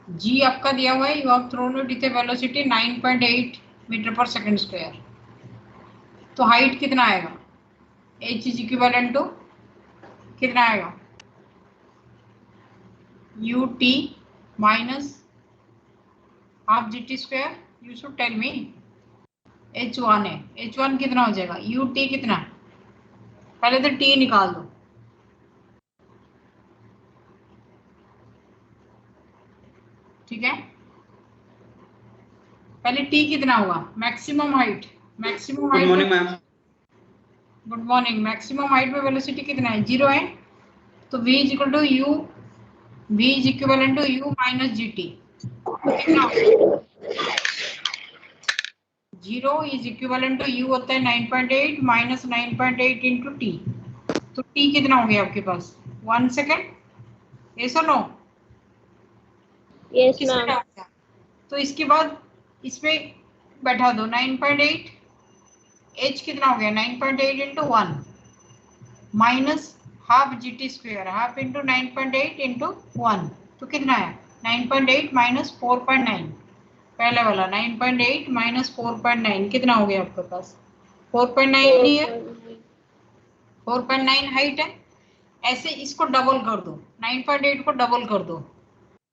जी आपका दिया हुआ है, you have thrown it with a velocity 9.8 meter per second square. तो हाइट कितना आएगा, h इज इक्विवेलेंट टू कितना आएगा, ut minus half gt square. You should tell me. h1 है, h1 कितना हो जाएगा, ut कितना, पहले तो t निकाल दो। ठीक है, पहले t कितना होगा, maximum height, maximum good height. Morning ma'am. Good morning. Maximum height पे वेलोसिटी कितना है, 0 है। तो v is equal to u, v is equivalent to u minus g t. तो कितना होगा, 0 इज इक्विवेलेंट टू u होता है 9.8 माइनस 9.8 इंटू टी। तो t कितना हो गया आपके पास, 1 सेकेंड, ये सुनो। यस किसमें मैम। डाल, तो इसके बाद इसमें बैठा दो 9.8, h कितना हो गया 9.8 into 1 minus half g T square, half into 9.8 into 1। तो कितना है 9.8 माइनस 4.9, पहले वाला 9.8 माइनस 4.9 कितना हो गया आपके पास, 4.9 ही है, 4.9 हाइट है। ऐसे इसको डबल कर दो, 9.8 को डबल कर दो,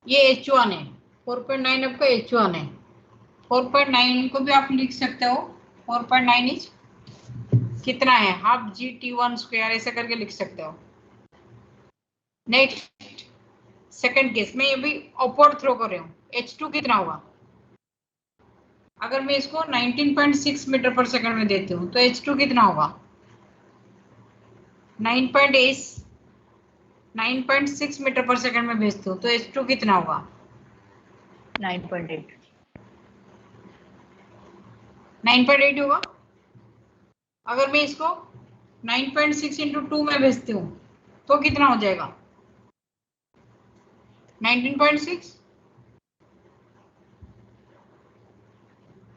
ये h1 है, 4.9 आपका h1 है। 4.9 को भी आप लिख सकते हो, 4.9 इज कितना है, half g t one square, ऐसे करके लिख सकते हो। नेक्स्ट सेकंड केस में ये भी अपवर्ड थ्रो कर रहे हूँ, h2 कितना होगा, अगर मैं इसको 19.6 मीटर पर सेकंड में देती हूँ तो h2 कितना होगा, 9.6 मीटर पर सेकंड में भेजती हूँ तो h2 कितना होगा, 9.8। 9.8 होगा। अगर मैं इसको 9.6 इंटू 2 में भेजती हूँ तो कितना हो जाएगा, 19.6।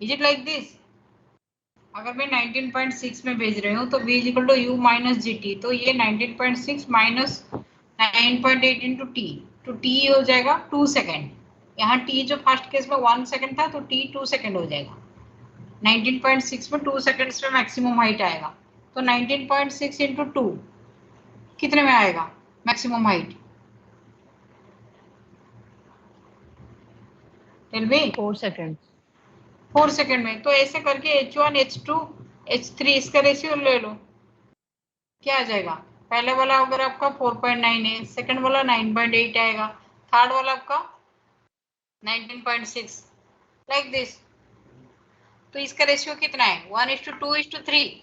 इज इट लाइक दिस, अगर मैं 19.6 में भेज रही हूँ तो v is equal to u minus g t. तो ये 19.6 माइनस 9.8 इंटू टी, तो t हो जाएगा 2 सेकेंड। यहाँ t जो फर्स्ट केस में 1 सेकेंड था तो t 2 सेकेंड हो जाएगा। 19.6 में 2 सेकेंड्स में मैक्सिमम हाइट आएगा। तो 19.6 इंटू 2 कितने में आएगा maximum height, tell me. 4 second. 4 second में। तो ऐसे करके h1 h2 h3 इसका रेशियो ले लो, क्या आ जाएगा, पहले वाला अगर आपका 4.9 है, सेकंड वाला 9.8 आएगा, थर्ड वाला आपका 19.6, लाइक दिस। तो इसका रेशियो कितना है, 1:2:3।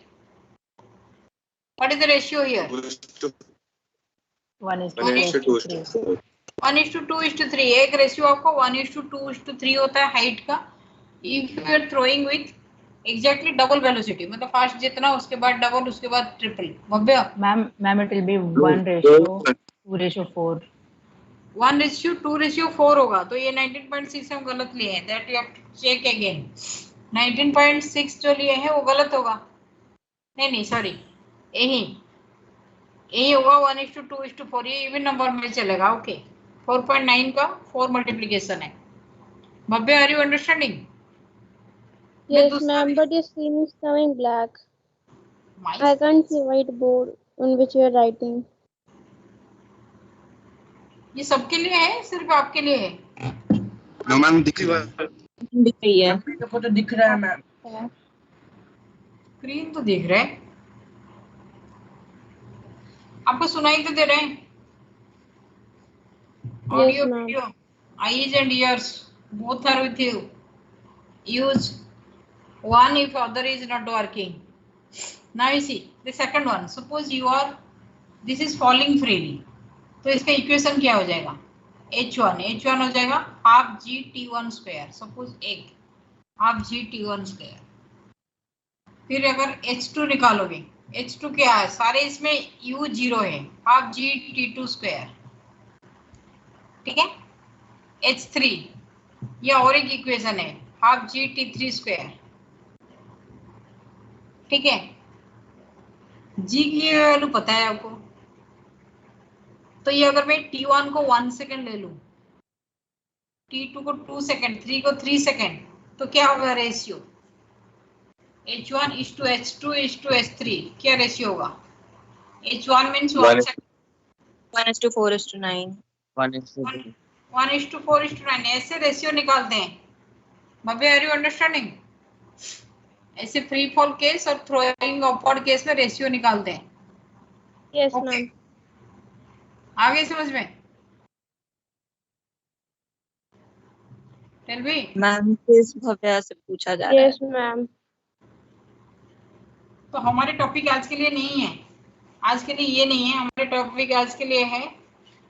What is the ratio here, 1:2:3। 1:2:3। एक रेशियो आपको 1:2:3 होता है हाइट का। If you are throwing with exactly double velocity, मतलब फास्ट जितना उसके बाद डबल उसके बाद triple. Bhavya ma'am it will be 1:2:4। 1:2:4 होगा। तो ये 19.6 हम गलत लिए हैं, that you have to check again. 19.6 जो लिए हैं वो गलत होगा, नहीं नहीं सॉरी, यही यही होगा 1:2:4, ये इवन नंबर में चलेगा। ओके, 4.9 का 4 मल्टीप्लीकेशन है। Bhavya are you understanding? Yes ma'am, but your screen is coming black. I can't see white board on which you are writing. ये सबके लिए है, सिर्फ आपके लिए है? नो मैम, दिख रही है। तो दिख रहा है मैम। स्क्रीन तो दिख रहा है, आपको सुनाई तो दे रहे हैं? Yes Audio, ma'am. video, eyes and ears, both are with you. Use one if other is not working. Now you see the second one. Suppose you are, this is falling freely. तो इसका equation क्या हो जाएगा, h1 हो जाएगा half g t one square. Suppose एक half g t one square. फिर अगर h2 निकालोगे, h2 क्या है, सारे इसमें u 0 है, half g t two square. ठीक है, h3 ये और एक इक्वेशन है, half g t three square. ठीक है, जी की वैल्यू पता है आपको। तो ये अगर मैं t1 को 1 सेकेंड ले लूं, T2 को 2 सेकेंड, 3 को 3 सेकेंड, तो क्या होगा ratio? H1 is to H2 is to H3, क्या रेशियो होगा? H1 means 1 second. 1:4:9. 1:4:9 ऐसे रेशियो निकालते हैं। भव्य, आर यू अंडरस्टैंडिंग? ऐसे फ्री फॉल केस और थ्रोइंग अपवर्ड केस में रेशियो निकालते हैं। Yes, Okay. ma'am. आगे समझ में? Tell me. मैम किस भव्या से पूछा जा रहा है? Yes, ma'am. तो हमारे टॉपिक आज के लिए नहीं है, आज के लिए ये नहीं है, हमारे टॉपिक आज के लिए है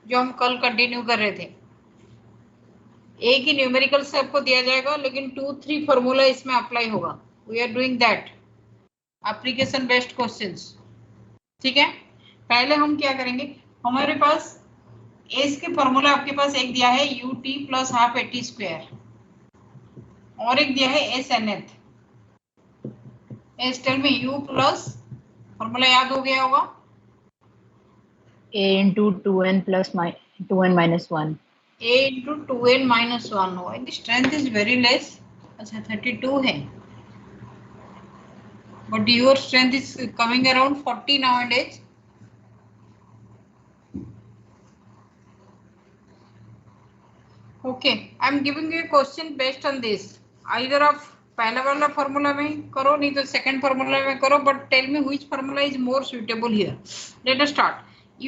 जो हम कल कंटिन्यू कर रहे थे। एक ही न्यूमेरिकल से आपको दिया जाएगा, लेकिन 2-3 फॉर्मूला इसमें अप्लाई होगा। We are doing that, application based questions. ठीक है, पहले हम क्या करेंगे, हमारे पास एस के फॉर्मूला आपके पास एक दिया है ut plus half eighty square, और एक दिया है एस एन एथ। एस टेल में u प्लस फॉर्मूला याद हो गया होगा, A into 2n plus 2n minus 1. a into 2n minus 1 होगा। The strength is very less. अच्छा 32 है, but your strength is coming around 40 nowadays. Okay, I am giving you a question based on this. Either of पहला वाला formula में करो, नहीं तो second formula में करो, but tell me which formula is more suitable here. Let us start. A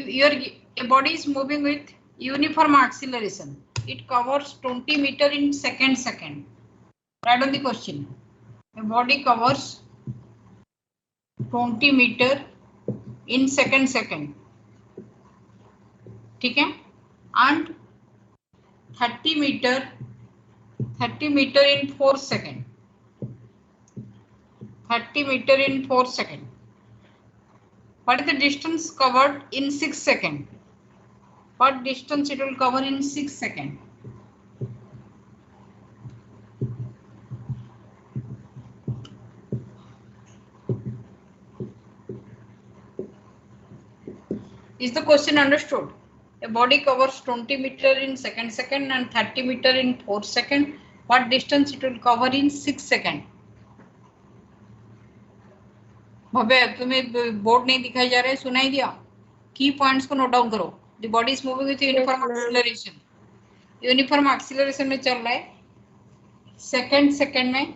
body is moving with uniform acceleration. It covers 20 meter in second. Write on the question. A body covers 20 meter in second. ठीक है, and 30 meter in 4 seconds. 30 meter in 4 seconds. What is the distance covered in 6 seconds? What distance it will cover in 6 seconds? Is the question understood? A body covers 20 meter in second and 30 meter in 4 seconds. What distance it will cover in 6 seconds? भव्य, तुम्हें board नहीं दिखाई जा रहा है, सुनाई दिया? की points को नोट डाउन करो। The body is moving with uniform acceleration. Uniform acceleration में चल रहा है, सेकंड में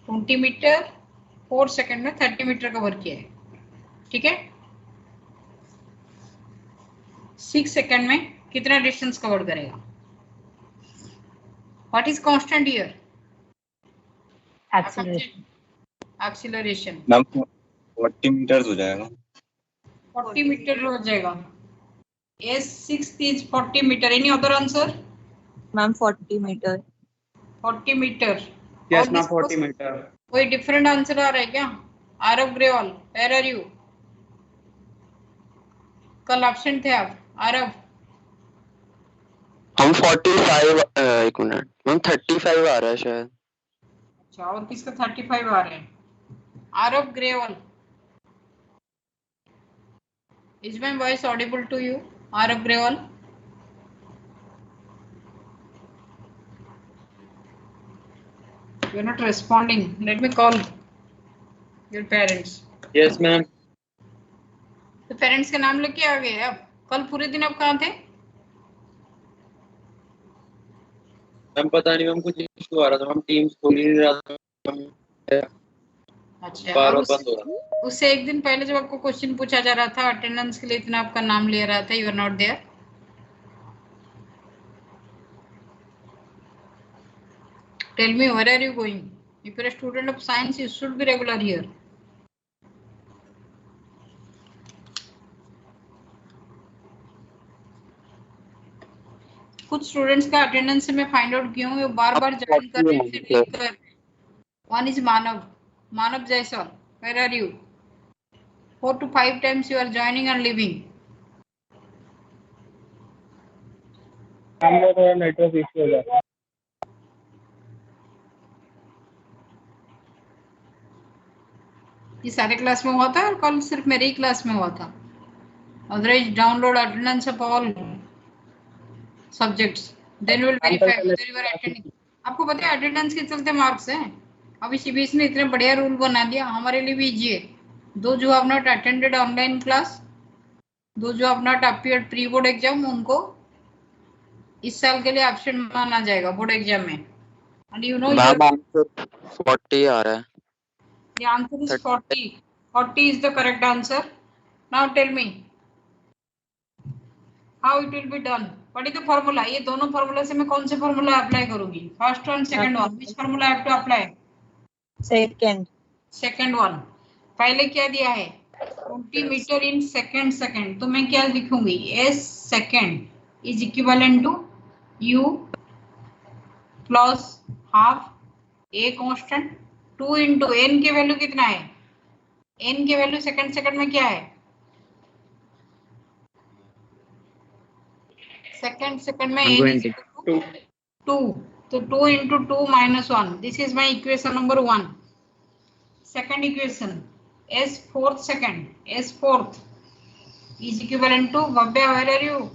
20 मीटर, 4 सेकंड में 30 मीटर कवर किया है। ठीक है, 6 सेकंड में कितना डिस्टेंस कवर करेगा? What is constant here? Acceleration. Ma'am 40 meters हो जाएगा। 40 मीटर हो जाएगा। S6 is 40 meter. Any other answer? Ma'am 40 meter. 40 meter. Yes ma'am 40 meter. कोई डिफरेंट आंसर आ रहा है क्या? Aarav Grewal, where are you? कल एब्सेंट थे आप आरव। हम 45 एक मिनट मैम 35 आ रहा है शायद। अच्छा, और किसका 35 आ रहे हैं? Aarav Grewal. Is my voice audible to you, Arav Grewal? You are not responding. Let me call your parents. Yes ma'am. तो पेरेंट्स के नाम लेके आ गए। अब कल पूरे दिन आप कहाँ थे? मैम पता नहीं मैम, कुछ इशू आ रहा था मैम, टीम्स खोल ही नहीं रहा था। अच्छा, बार-बार बंद हो रहा था। उससे एक दिन पहले जब आपको क्वेश्चन पूछा जा रहा था, अटेंडेंस के लिए इतना आपका नाम ले रहा था, you are not there. Tell me where are you going? If you are a student of science you should be regular here. कुछ स्टूडेंट्स का अटेंडेंस में फाइंड आउट किया हूँ, बार-बार ज्वाइन कर रहे हैं, फिर कर। One is Manav Jaiswal, where are you? 4 to 5 times you are joining and leaving. थोड़ा नेटवर्क इशू हो जाता है। ये सारे क्लास में हुआ था और कल सिर्फ मेरे ही क्लास में हुआ था। Otherwise download attendance of all subjects. Then we will verify whether you are attending. आपको पता है अटेंडेंस के चलते मार्क्स हैं. अभी सीबीएसई ने इतने बढ़िया रूल बना दिया, हमारे लिए भी इजी है. Those who have not attended online class, those who have not appeared pre board exam, उनको इस साल के लिए एब्सेंट माना जाएगा बोर्ड एग्जाम में. And you know ma'am your answer 40 आ रहा है. the answer is 40. 40 is the correct answer. Now tell me how it will be done. What is the formula? ये दोनों फॉर्मूला से मैं कौन से फॉर्मूला अप्लाई करूंगी? First one, second one. Which formula I have to apply? Second one. पहले क्या दिया है? 20 मीटर इन सेकंड. तो मैं क्या लिखूंगी? S second is equivalent to U plus half A constant 2 into n की वैल्यू कितना है? n की वैल्यू सेकंड में क्या है? सेकंड में n is equal to 2. तो 2 into 2 minus 1. This is my equation number 1. Second equation, S fourth second. S fourth is equivalent to Bhavya. Where are you?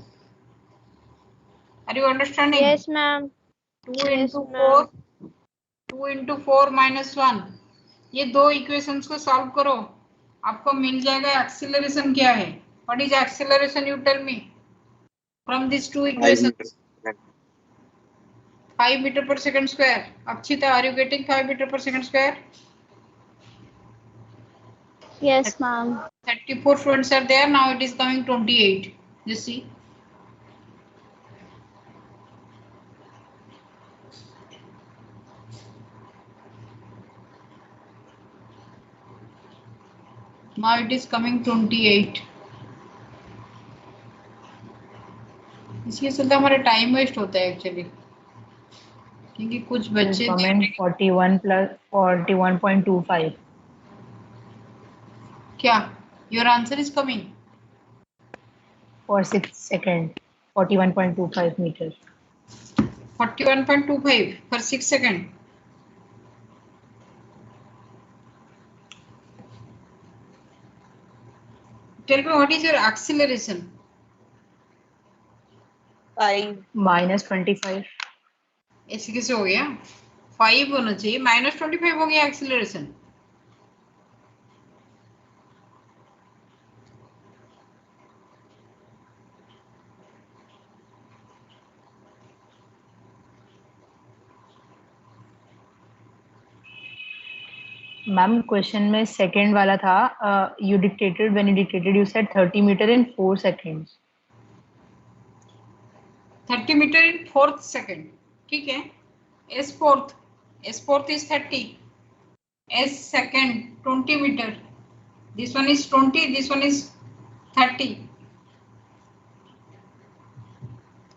Are you understanding? Yes, ma'am. 2 into 4. 2 into 4 minus 1. ये दो equations को solve करो, आपको मिल जाएगा acceleration क्या है. What is acceleration? You tell me. From these two equations. 5 meter per second square. Akshita, are you getting 5 meter per second square? Yes, ma'am. 34 students are there. Now it is coming 28. You see. Now it is coming 28. इसके चलते हमारा time waste होता है actually, क्योंकि कुछ बच्चे 41 plus 41.25. क्या your answer is coming for 6 seconds, 41.25 meters. 41.25 for 6 seconds. Tell me what is your acceleration? 5. minus 25. ऐसे कैसे हो गया? 5 होना चाहिए, -25 हो गया एक्सीलरेशन. मैम क्वेश्चन में सेकंड वाला था. You dictated, when you dictated you said 30 meter in 4 seconds. 30 meter in 4th second. ठीक है. S fourth is 30. S second 20 meter. This one is 20. This one is 30.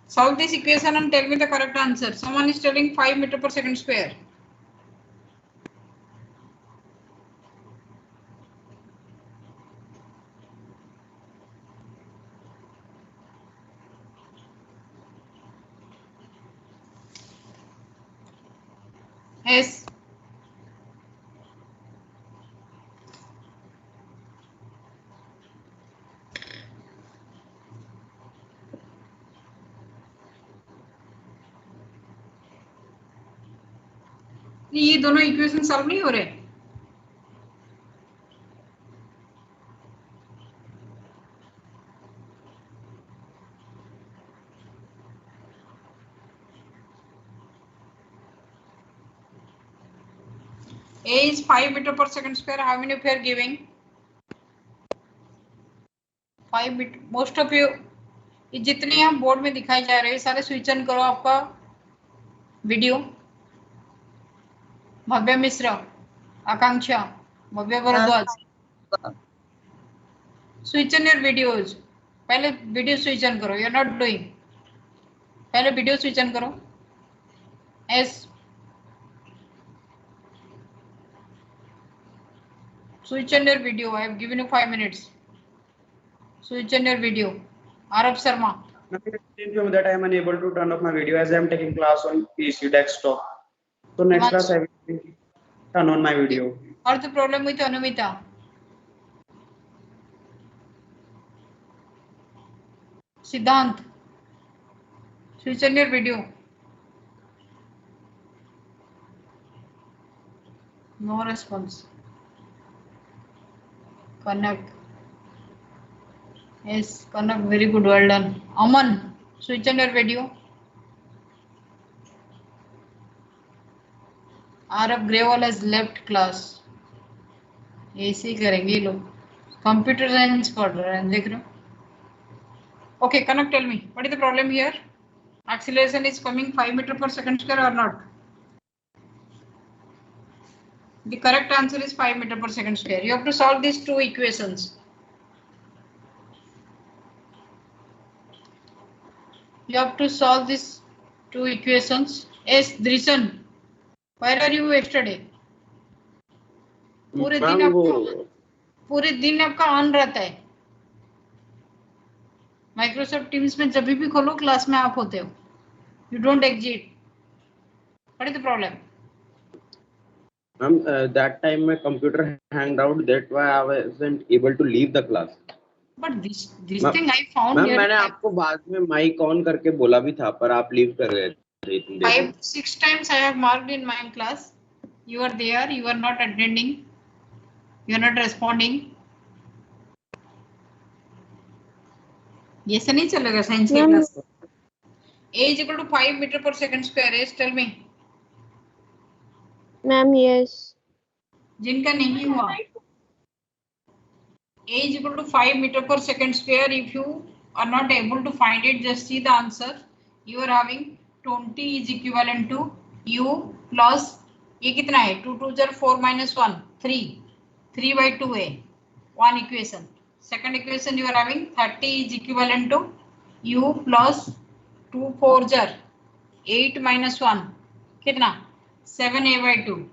Solve this equation and tell me the correct answer. Someone is telling 5 meter per second square. S. ये दोनों equation solve नहीं हो रहे. A is 5 meter per second square. How many of you are giving? 5 meter. Most of you. ये जितने हम board में दिखाई जा रहे हैं सारे स्विच ऑन करो आपका video. Bhavya Mishra, Akanksha, Bhavya Bharadwaj. Switch on your videos. पहले वीडियो स्विच ऑन करो. You are not doing. पहले वीडियो स्विच ऑन करो. एस switch on your video. I have given you 5 minutes. Switch on your video. Arab Sharma. That I am unable to turn off my video as I am taking class on PC desktop. So next class I will turn on my video. What's the problem with Anumita? Siddhant. Switch on your video. No response. Kanak. Yes, Kanak, very good, well done. Aman, switch on your video. Arab Grewal has left class. ऐसे ही करेंगे ये लोग. Computer science पढ़ रहे हैं, देख रहे हो? Okay, Kanak, tell me, what is the problem here? Acceleration is coming 5 meters per second square or not? The correct answer is 5 meters per second square. You have to solve these two equations. You have to solve these two equations. Yes, Drishan, where are you yesterday? पूरे दिन आपका on रहता है. Microsoft teams में जब भी खोलो class में आप होते हो. You don't exit. What is the problem? Ma'am, that time my computer hanged out. That's why I wasn't able to leave the class. But this thing I found ma'am here. मैंने आपको बाद में mic on करके बोला भी था पर आप लीव कर गए थे. 5-6 times I have marked in my class. You are there, you are not attending, you are not responding. ये से नहीं चलेगा साइंस की class. A is equal to 5 meters per second square. Yes, tell me. Ma'am, yes. जिनका नहीं हुआ. A is equal to 5 meters per second square. If you are not able to find it, just see the answer. You are having 20 is equivalent to U plus ये कितना है? 2 2 are 4 minus 1 3 3 by 2a. One equation. Second equation you are having 30 is equivalent to U plus 2 4 are 8 minus 1 कितना? 7a by 2.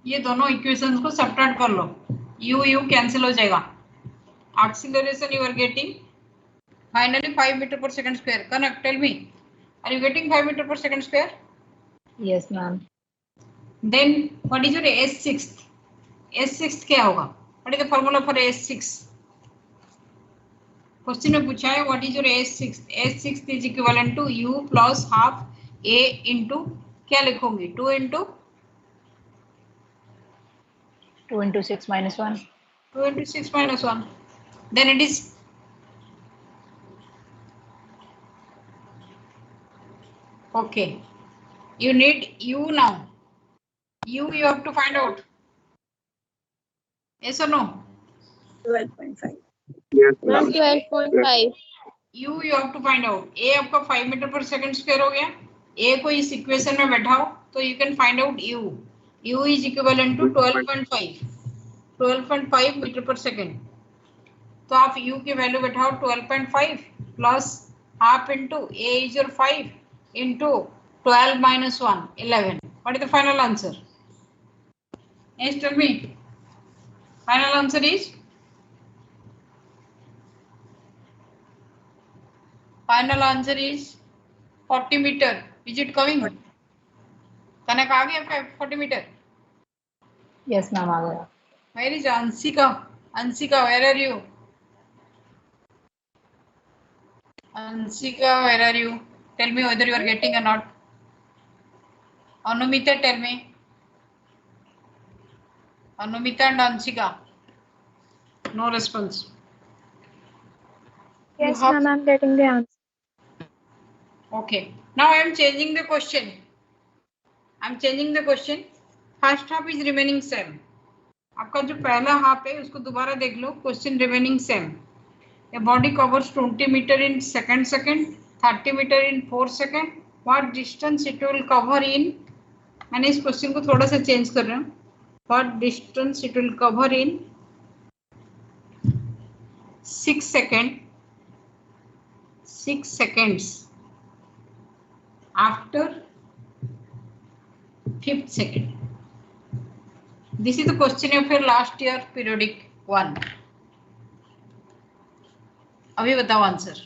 ये दोनों equations को subtract कर लो. U cancel हो जाएगा. Acceleration you are getting finally 5 meters per second square. Kanak, tell me, are you getting 5 meters per second square? Yes, ma'am. Then what is your S6th? S6th क्या होगा? What is the formula for S6? Question में पूछा है what is your S6th? S6th is equivalent to U plus half A into क्या लिखोगे? 2 into 2 into 6 minus 1. 2 into 6 minus 1. Then it is okay. You need U now. You have to find out. Yes or no? 12.5. Ma'am, 12.5. You have to find out. A आपका 5 metre per second square हो गया. A को इस equation में बैठाओ तो you can find out U. U is equivalent to 12.5. 12.5 metre per second. तो आप U की वैल्यू बैठाओ 12.5 plus half into A is your 5 into 12 minus 1 11. What is the final answer? Yes, tell me. Final answer is final answer is 40 meter. Is it coming? कनक आ गया आपका 40 meter? Yes, ma'am, आ गया. Where is Ansika? Ansika, where are you? Ansika, where are you? Tell me whether you are getting or not. Anumita, tell me. Anumita and Ansika. No response. Yes, ma'am, I'm getting the answer. Okay. Now I am changing the question. I'm changing the question. First half is remaining same. आपका जो पहला half है उसको दोबारा देख लो. Question remaining same. A body covers 20 meter in second, 30 meter in 4 seconds. What distance it will cover in? मैंने इस question को थोड़ा सा चेंज कर रहा हूँ. What distance it will cover in 6 seconds after 5th second. This is the question of your last year periodic 1. अभी बताओ आंसर.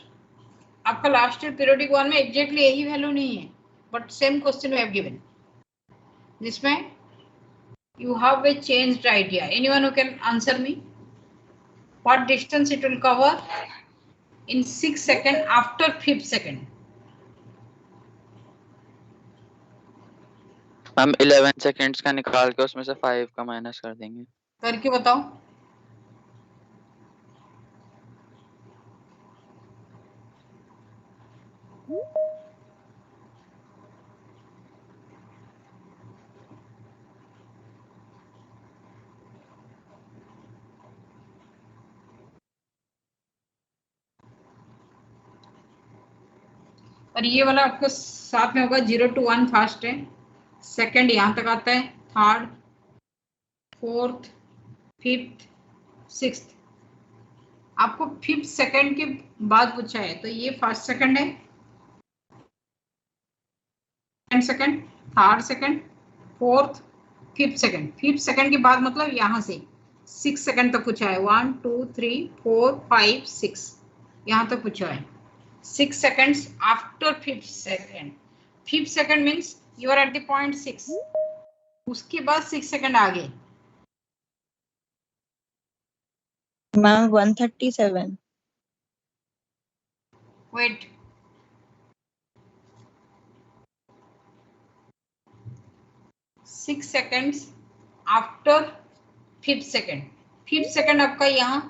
आपका लास्ट ईयर पीरियोडिक 1 में एग्जैक्टली यही वैल्यू नहीं है but same question we have given जिसमें you have a changed idea. Anyone who can answer me? What distance it will cover in 6 seconds after 5th second? हम 11 seconds का निकाल के उसमें से 5 का माइनस कर देंगे। करके बताओ। और ये वाला आपको साथ में होगा 0 to 1 फास्ट है, सेकंड यहाँ तक आता है, थर्ड, फोर्थ, फिफ्थ, सिक्स्थ। आपको फिफ्थ सेकंड के बाद पूछा है, तो ये फर्स्ट सेकंड है, second second, third second, fourth, fifth second. Fifth second के बाद मतलब यहाँ से 6 सेकंड तक पूछा है। 1 2 3 4 5 6 यहाँ तक पूछा है। 6 seconds after fifth second. Fifth second means you are at the point 6. उसके बाद 6 second आगे। Ma'am 137. Wait. Six seconds after fifth second. Fifth second आपका यहाँ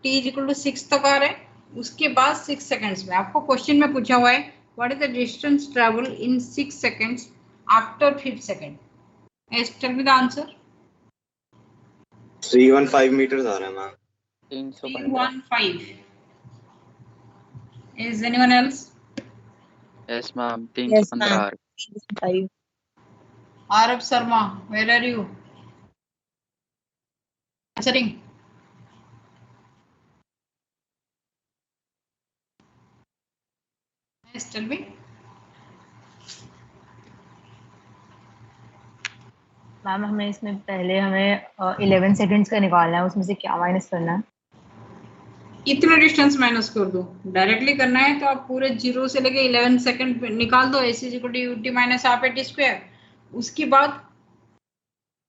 t is equal to 6 तक आ रहा है। उसके बाद 6 seconds में आपको क्वेश्चन में पूछा हुआ है what is the distance travel in 6 seconds after fifth second? Yes, tell me the answer. 315 meters आ रहा है ma'am. 315. Is anyone else? Yes ma'am, Yes, 315 आ रहा है। 5. Arab Sharma, where are you? Answering. Yes, tell me. Ma'am हमें इसमें पहले हमें 11 seconds का निकालना है, उसमें से क्या माइनस करना है? इतना डिस्टेंस माइनस कर दो। डायरेक्टली करना है तो आप पूरे 0 से लेके 11 सेकंड निकाल दो। AC equal to UT minus half AT square. उसके बाद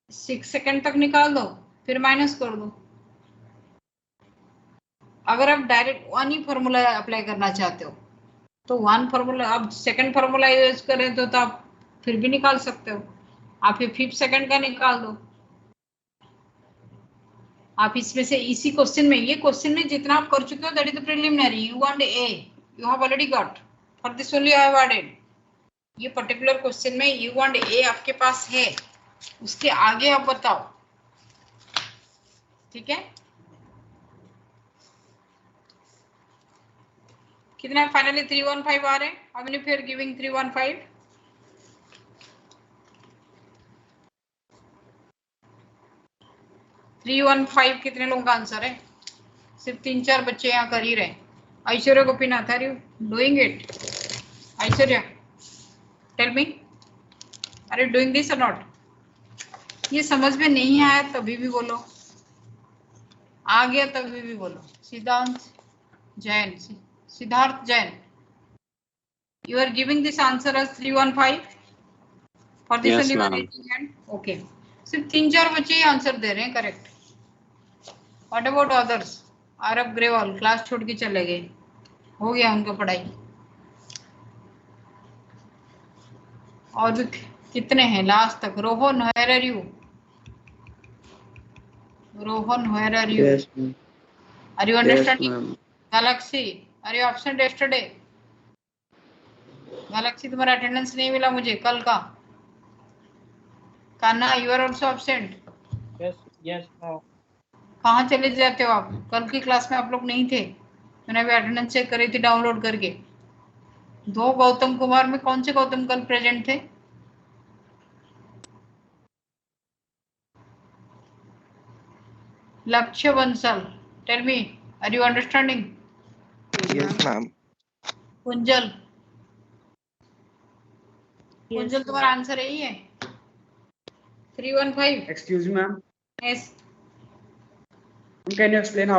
6 सेकंड तक निकाल दो, फिर माइनस कर दो। अगर आप डायरेक्ट वन ही फॉर्मूला अप्लाई करना चाहते हो तो वन फॉर्मूला, आप सेकंड फॉर्मूला यूज करें तो आप फिर भी निकाल सकते हो। आप ये फिफ्थ सेकंड का निकाल दो। आप इसमें से इसी क्वेश्चन में, ये क्वेश्चन में जितना आप कर चुके हो that is the preliminary. You want a, you have already got, for this only I have added. ये पर्टिकुलर क्वेश्चन में यू वांट ए आपके पास है, उसके आगे आप बताओ। ठीक है, कितना फाइनली 315 आ रहे हैं। How many of you are giving 315? कितने लोगों का आंसर है? सिर्फ 3-4 बच्चे यहाँ कर ही रहे। Aishwarya Gopinath, are you doing it? Aishwarya, tell me, are you doing this और नॉट? ये समझ में नहीं आया तभी भी बोलो, आ गया तभी भी बोलो। सिद्धांत Jain, Siddharth Jain, you are giving this answer as 315 for this Yes, only ma'am. one. Okay, सिर्फ 3-4 बच्चे ही आंसर दे रहे हैं correct. What about others? Aarav Grewal class छोड़ के चले गए, हो गया उनका पढ़ाई। और भी कितने हैं लास्ट तक? Rohan, where are you? Rohan, where are you? Yes, ma'am. Are you Yes, understanding? ma'am. Galaxy, are you absent yesterday? Galaxy, तुम्हारा अटेंडेंस नहीं मिला मुझे कल का। Kanha, you are also absent. Yes, no. कहाँ चले जाते हो आप? कल की क्लास में आप लोग नहीं थे, मैंने अभी अटेंडेंस चेक करी थी डाउनलोड करके। 2 गौतम कुमार में कौन से गौतम कल प्रेजेंट थे? Lakshya Bansal, tell me, are you understanding? Yes, ma'am. Kunjal, Kunjal तुम्हारा आंसर यही है 315? Excuse me, ma'am. Yes. Can you explain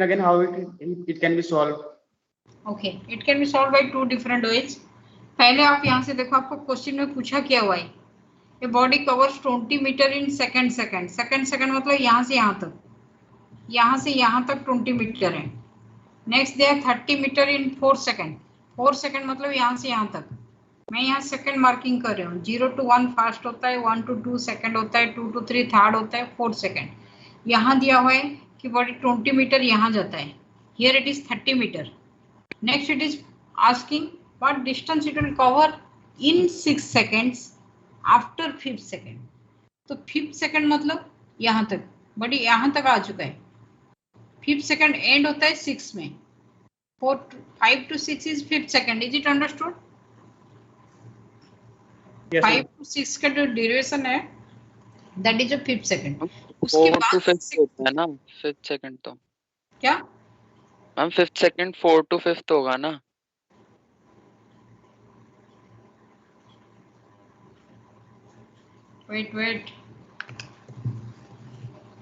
again how it can be solved? Okay, it can be solved by 2 different ways. पहले आप यहाँ से देखो, आपको क्वेश्चन में पूछा क्या हुआ है। ये body covers 20 meter in second मतलब यहाँ से यहाँ तक, यहाँ से यहाँ तक 20 मीटर है। Next they 30 metre in 4 second मतलब यहाँ से यहाँ तक। मैं यहाँ सेकंड मार्किंग कर रही हूँ। 0 to 1 फास्ट होता है, 1 to 2 सेकंड होता है, 2 to 3 थर्ड होता है, 4 सेकंड। यहाँ दिया हुआ है कि बॉडी 20 मीटर यहाँ जाता है, here it is 30 meter. Next it is asking what distance it will cover in 6 seconds after 5th second. तो 5th सेकेंड मतलब यहाँ तक, बॉडी यहाँ तक आ चुका है। 5th सेकेंड एंड होता है 6 में। 5 to 6 is 5th second. Is it understood? Yes, 5 ma'am. to 6 का जो ड्यूरेशन है that is a 5th second. उसके 4 to बाद 5th होता है ना, 5th सेकंड तो क्या? Ma'am 5th second 4 to 5th होगा ना। वेट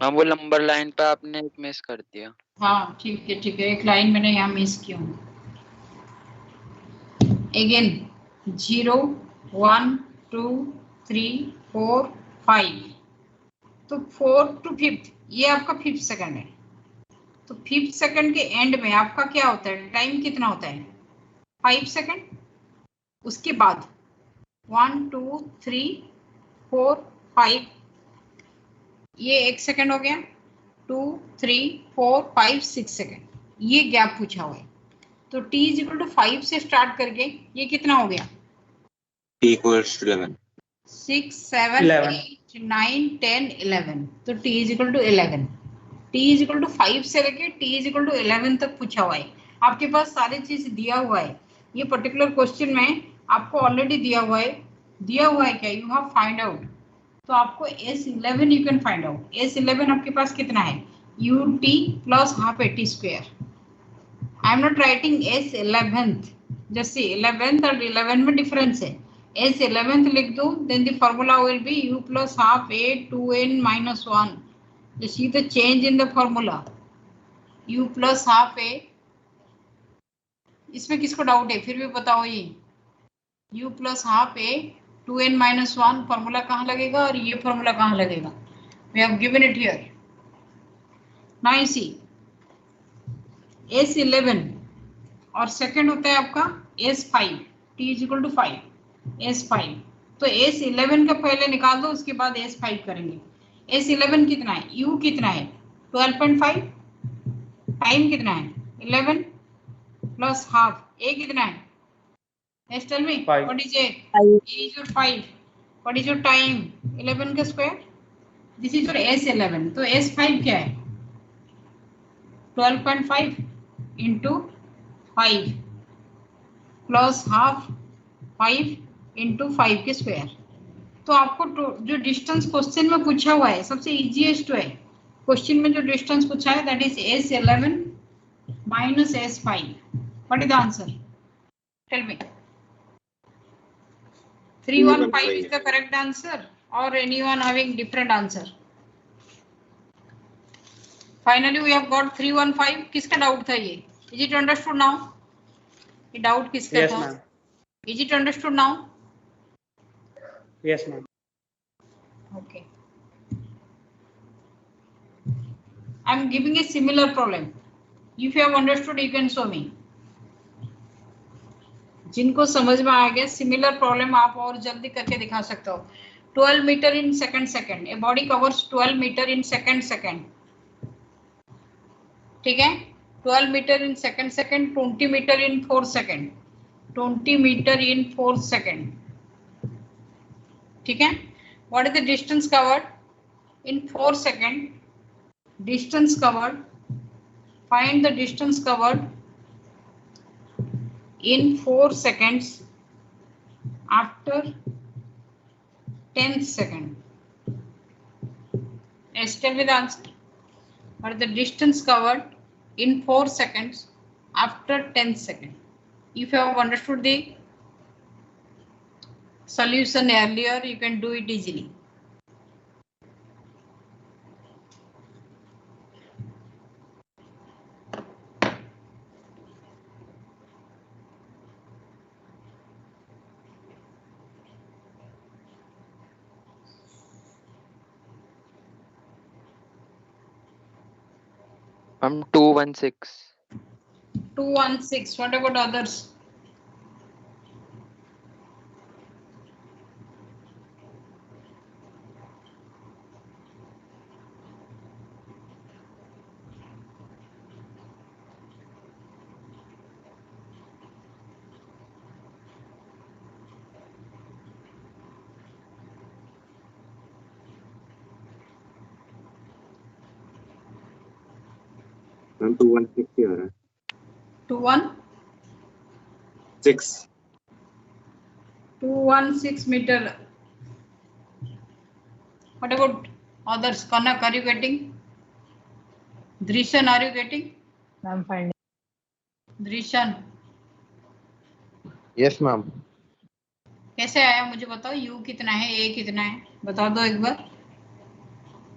मैम वो नंबर लाइन पे आपने एक मिस कर दिया। हाँ ठीक है, एक लाइन मैंने यहाँ मिस किया हूँ। अगेन 0 1 2 3 4 5, तो 4 to 5th ये आपका 5th सेकंड है। तो 5th सेकंड के एंड में आपका क्या होता है, टाइम कितना होता है? 5 सेकंड। उसके बाद 1 2 3 4 5, ये 1 सेकंड हो गया। 2 3 4 5 6 सेकंड, ये गैप पूछा हुआ है। तो t इज इक्वल टू 5 से स्टार्ट करके ये कितना हो गया? T equals to 11. 6 7 11. 8 9 10 11, तो t is equal to 11। t is equal to 5 से लेके t इज इक्वल टू 11 तक पूछा हुआ है। आपके पास सारी चीज दिया हुआ है। ये पर्टिकुलर क्वेश्चन में आपको ऑलरेडी दिया हुआ है क्या, यू हैव फाइंड आउट। तो आपको S11 you can find out. S11 आपके पास कितना है? ut plus half at square. I am not writing S11th, जैसे 11th और 11 में डिफरेंस है। S11th लिख दो, then the formula will be u plus half a 2n minus 1। You see the change in the formula, u plus half a। इसमें किसको doubt है फिर भी बताओ। ये u plus half a 2n minus 1 formula कहाँ लगेगा और ये फॉर्मूला कहाँ लगेगा? We have given it here. Now you see S11 और सेकंड होता है आपका S5, t is equal to 5, S5। तो S11 का पहले निकाल दो, उसके बाद S5 करेंगे। S11 कितना है? U कितना है? 12.5। टाइम कितना है? 11 प्लस हाफ। A कितना है? Yes, tell me. 5. What is A? 5. A is your 5. What is your time? 11 का square. This is your S11। तो S5 क्या है? 12.5 into 5 प्लस हाफ 5 into 5 के स्क्वायर। तो आपको जो डिस्टेंस क्वेश्चन में पूछा हुआ है सबसे इजीएस्ट है। क्वेश्चन में जो डिस्टेंस पूछा है that is S11 minus S5। What is the answer? Tell me. 315 is the correct answer or anyone having different answer? Finally we have got 315। किसका डाउट था ये? Is it understood now? ये doubt किसका Yes, था? ma'am. Is it understood now? Yes, ma'am. Okay. I'm giving a similar problem. If you have understood, you can show me. जिनको समझ में आ गया सिमिलर प्रॉब्लम आप और जल्दी करके दिखा सकते हो। 12 meter in second. A body covers 12 meter in second. ठीक है, 12 meter in second, 20 meter in 4 second, 20 meter in 4 second. ठीक है, what is the distance covered in 4 second? Distance covered, find the distance covered in 4 seconds after 10th second. Yes, tell me the answer. What is the distance covered in 4 seconds after 10th second? If you have understood the solution earlier, you can do it easily. हम 216। 216. What about others? Ma'am 216 आ रहा है 216 meter. What about others? Kanak, are you getting? Drishan, are you getting? I'm finding. Drishan, yes ma'am कैसे आया मुझे बताओ. U कितना है, A कितना है, बता दो एक बार.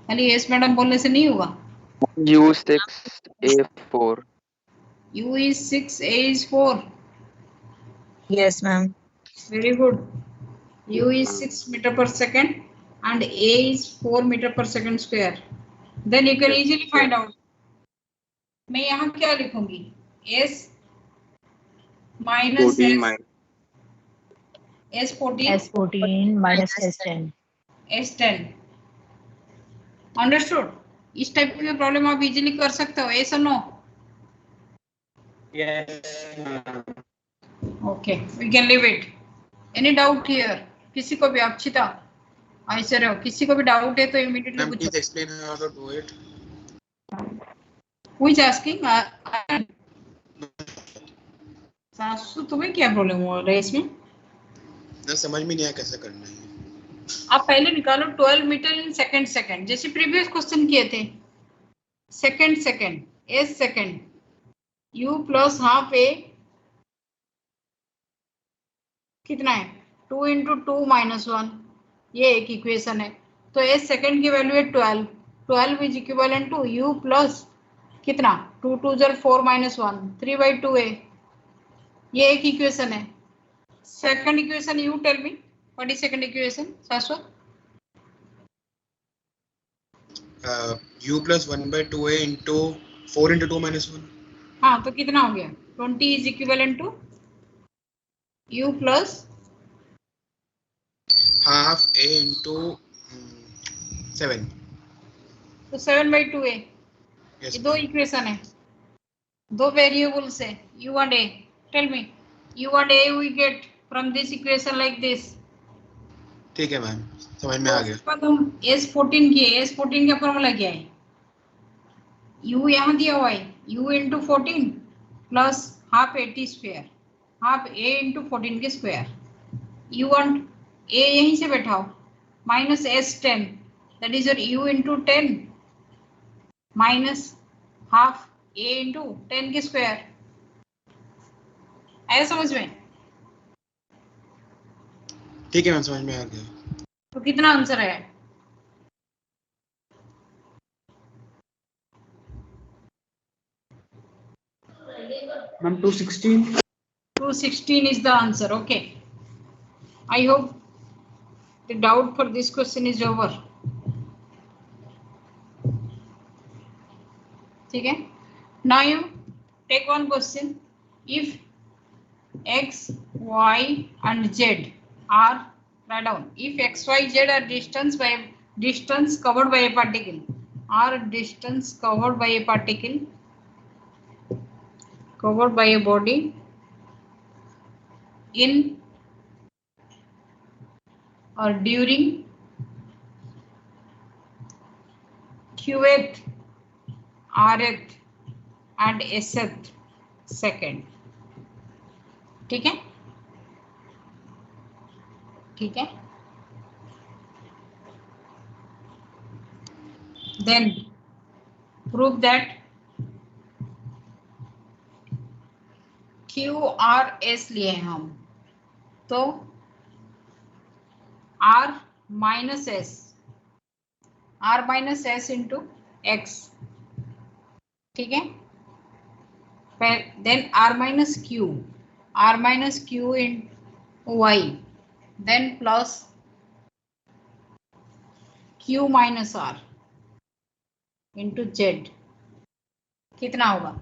खाली यस मैडम बोलने से नहीं होगा. U6 A4 U is 6, A is 4. Yes, ma'am. Very good. U is 6 meter per second and A is 4 meter per second square. Then you can easily find out. मैं यहाँ क्या लिखूंगी? S minus 14 S14 S14 minus S10. S10. Understood? इस type की problem आप easily कर सकते हो. Yes or no? Yes, ma'am. Okay, we can leave it. Any doubt here? किसी को भी अक्षिता ऐसे रहो. किसी को भी डाउट है तो इमीडिएटली पूछो. Please explain how to do it. Who is asking? सासू तुम्हें क्या प्रॉब्लम हो रहा है इसमें? ना समझ में नहीं आया कैसे करना है. आप पहले निकालो 12 मीटर इन सेकंड जैसे प्रीवियस क्वेश्चन किए थे. Second S second u plus half a कितना है 2 इंटू 2 माइनस 1. ये एक इक्वेशन है. तो एस सेकंड की वैल्यू है 12 is equivalent to u plus कितना 2 2 जर 4 माइनस 1 3/2 a. ये एक इक्वेशन है. Second equation you tell me what is second equation Shashwat. U plus 1/2a into 4 into 2 minus 1. हाँ तो कितना हो गया 20 is equivalent to u plus Half a into 7. तो 7/2 a. Yes. ये दो इक्वेशन है, दो वेरिएबल्स है u and a. Tell me u and a we get from this equation like this. ठीक है मैम समझ में आ गया. उसके बाद हम S14 किए. S14 का फॉर्मूला क्या है? u यहाँ दिया हुआ है u into 14 plus half a t square half a into 14 के स्क्वायर. u and a यहीं से बैठाओ minus S10 that is your u into 10 minus half a into 10 के स्क्वायर. आया समझ में? ठीक है मैम समझ में आ गया. तो कितना आंसर है? Ma'am, 216. 216 is the answer. Okay. I hope the doubt for this question is over. ठीक है. Now you take one question. If x, y and z are write down. If x, y, z are distance covered by a particle, are distance covered by a particle covered by a body in or during qth, rth and sth second. ठीक है, ठीक है. Then prove that Q R S लिए हैं हम, तो R minus S into X. ठीक है. Then R minus Q in Y. Then plus Q minus R into Z. कितना होगा?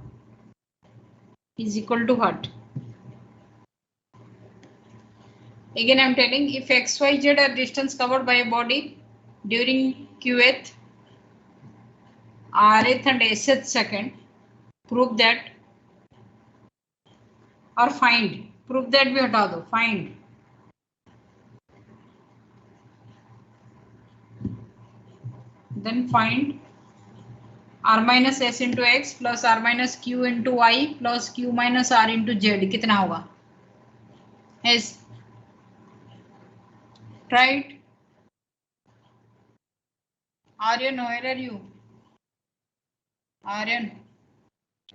Is equal to what? Again I am telling, if x, y, z are distance covered by a body during qth, rth and sth second, prove that or find. Prove that भी हटा दो. Find. Then find r minus s into x plus r minus q into y plus q minus r into z कितना होगा? S right. Aryan where are you? Aryan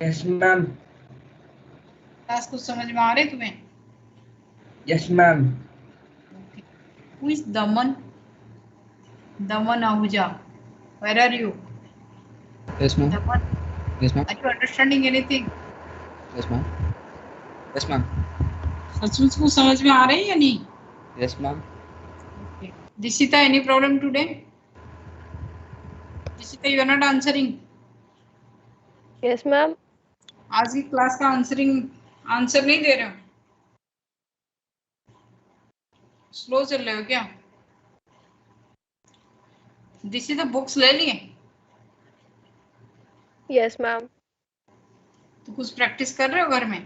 yes ma'am. Class कुछ समझ में आ रहे तुम्हें? Yes ma'am. Who is Daman? Daman Ahuja. Where are you? Yes ma'am. Daman, yes ma'am. are you understanding anything? Yes ma'am. Yes ma'am. सचमुच को समझ में आ रही है या नहीं? Yes ma'am. Dishita, any problem today? Dishita, you are not answering. Yes, ma'am. आज की क्लास का आंसर नहीं दे रहे हो? स्लो चल रहे हो क्या? दिशिता बुक्स ले लिए? Yes, ma'am. तो कुछ प्रैक्टिस कर रहे हो घर में?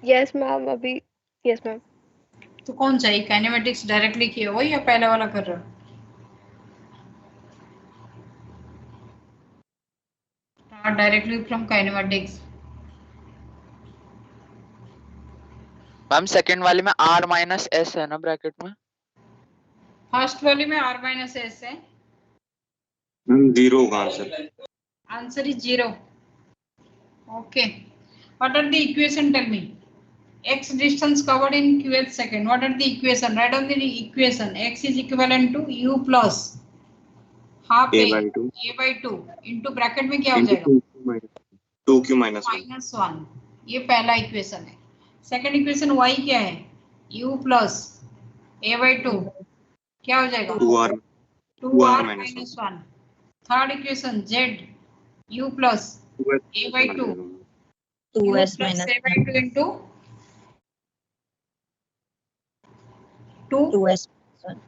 Yes, ma'am. अभी yes, ma'am. तो कौन चाहिए, काइनेमेटिक्स डायरेक्टली किया हो या पहले वाला कर रहे हो? Directly from kinematics. Ma'am second वाले में r माइनस एस है ना ब्रैकेट में? फर्स्ट वाले में r माइनस एस है। जीरो होगा answer. Answer is zero. Okay, what are the equation? Tell me. x distance covered in qth second. What are the equation? Write down the equation. X is equivalent to u plus half a by 2 into bracket में क्या हो जाएगा? 2q minus -1। ये पहला equation है। Second equation y क्या है? u plus a by 2 क्या हो जाएगा? 2r minus 1। Third equation z u plus a by 2 2s plus minus a by 2 into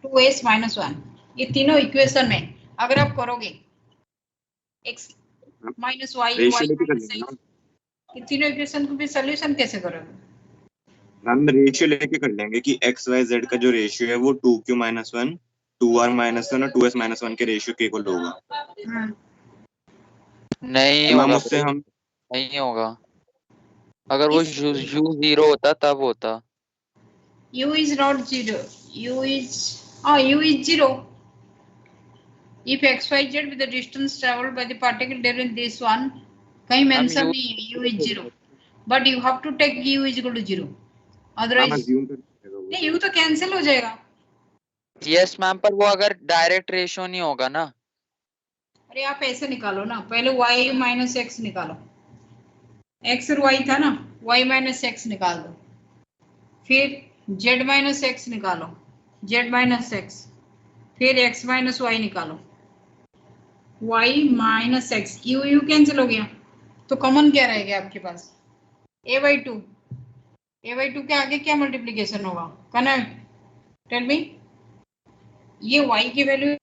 2s minus 1। ये तीनों इक्वेशन में अगर आप करोगे x minus y y minus x, ये तीनों इक्वेशन को भी सॉल्यूशन कैसे करोगे? मैम रेशियो लेके कर लेंगे कि x y z का जो रेशियो है वो 2q माइनस 1 2r माइनस 1 और 2s माइनस 1 के रेशियो के इक्वल होगा। नहीं मैम होगा, उससे हम नहीं होगा। अगर वो u जीरो होता तब होता। u is not 0, u is 0 if x y z with the distance traveled by the particle during this one कहीं मेंशन नहीं है u is 0, but you have to take u is equal to 0, otherwise नहीं u तो cancel हो जाएगा। Yes ma'am, पर वो अगर डायरेक्ट रेशियो नहीं होगा ना। अरे आप ऐसे निकालो ना, पहले y माइनस एक्स निकालो, x और y था ना, y माइनस एक्स निकाल दो, फिर z माइनस एक्स निकालो, z माइनस एक्स, फिर x माइनस वाई निकालो, y minus x, you you cancel हो गया तो कॉमन क्या रहेगा आपके पास? a by 2। a by 2 के आगे क्या मल्टीप्लीकेशन होगा? Connect, tell me. ये y की वैल्यू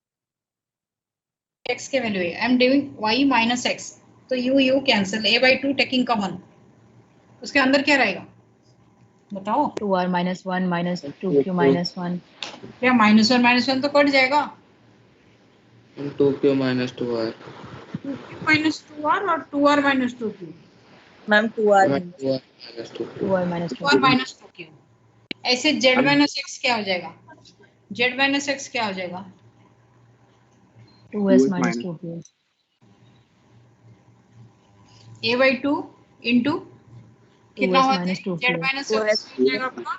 x के वैल्यू है, I am doing y minus X, तो you you cancel, a by 2 taking common, उसके अंदर क्या रहेगा बताओ? 2r minus 1 minus 2q minus 1। क्या -1 तो कट जाएगा? 2q minus 2r। 2q minus 2r और 2r minus 2q। Ma'am 2r minus 2q। 2r minus 2q। ऐसे z minus x क्या हो जाएगा? z minus x क्या हो जाएगा? 2s minus 2q। a by 2 into कितना 2s होता है? minus 2q। z minus x हो जाएगा आपका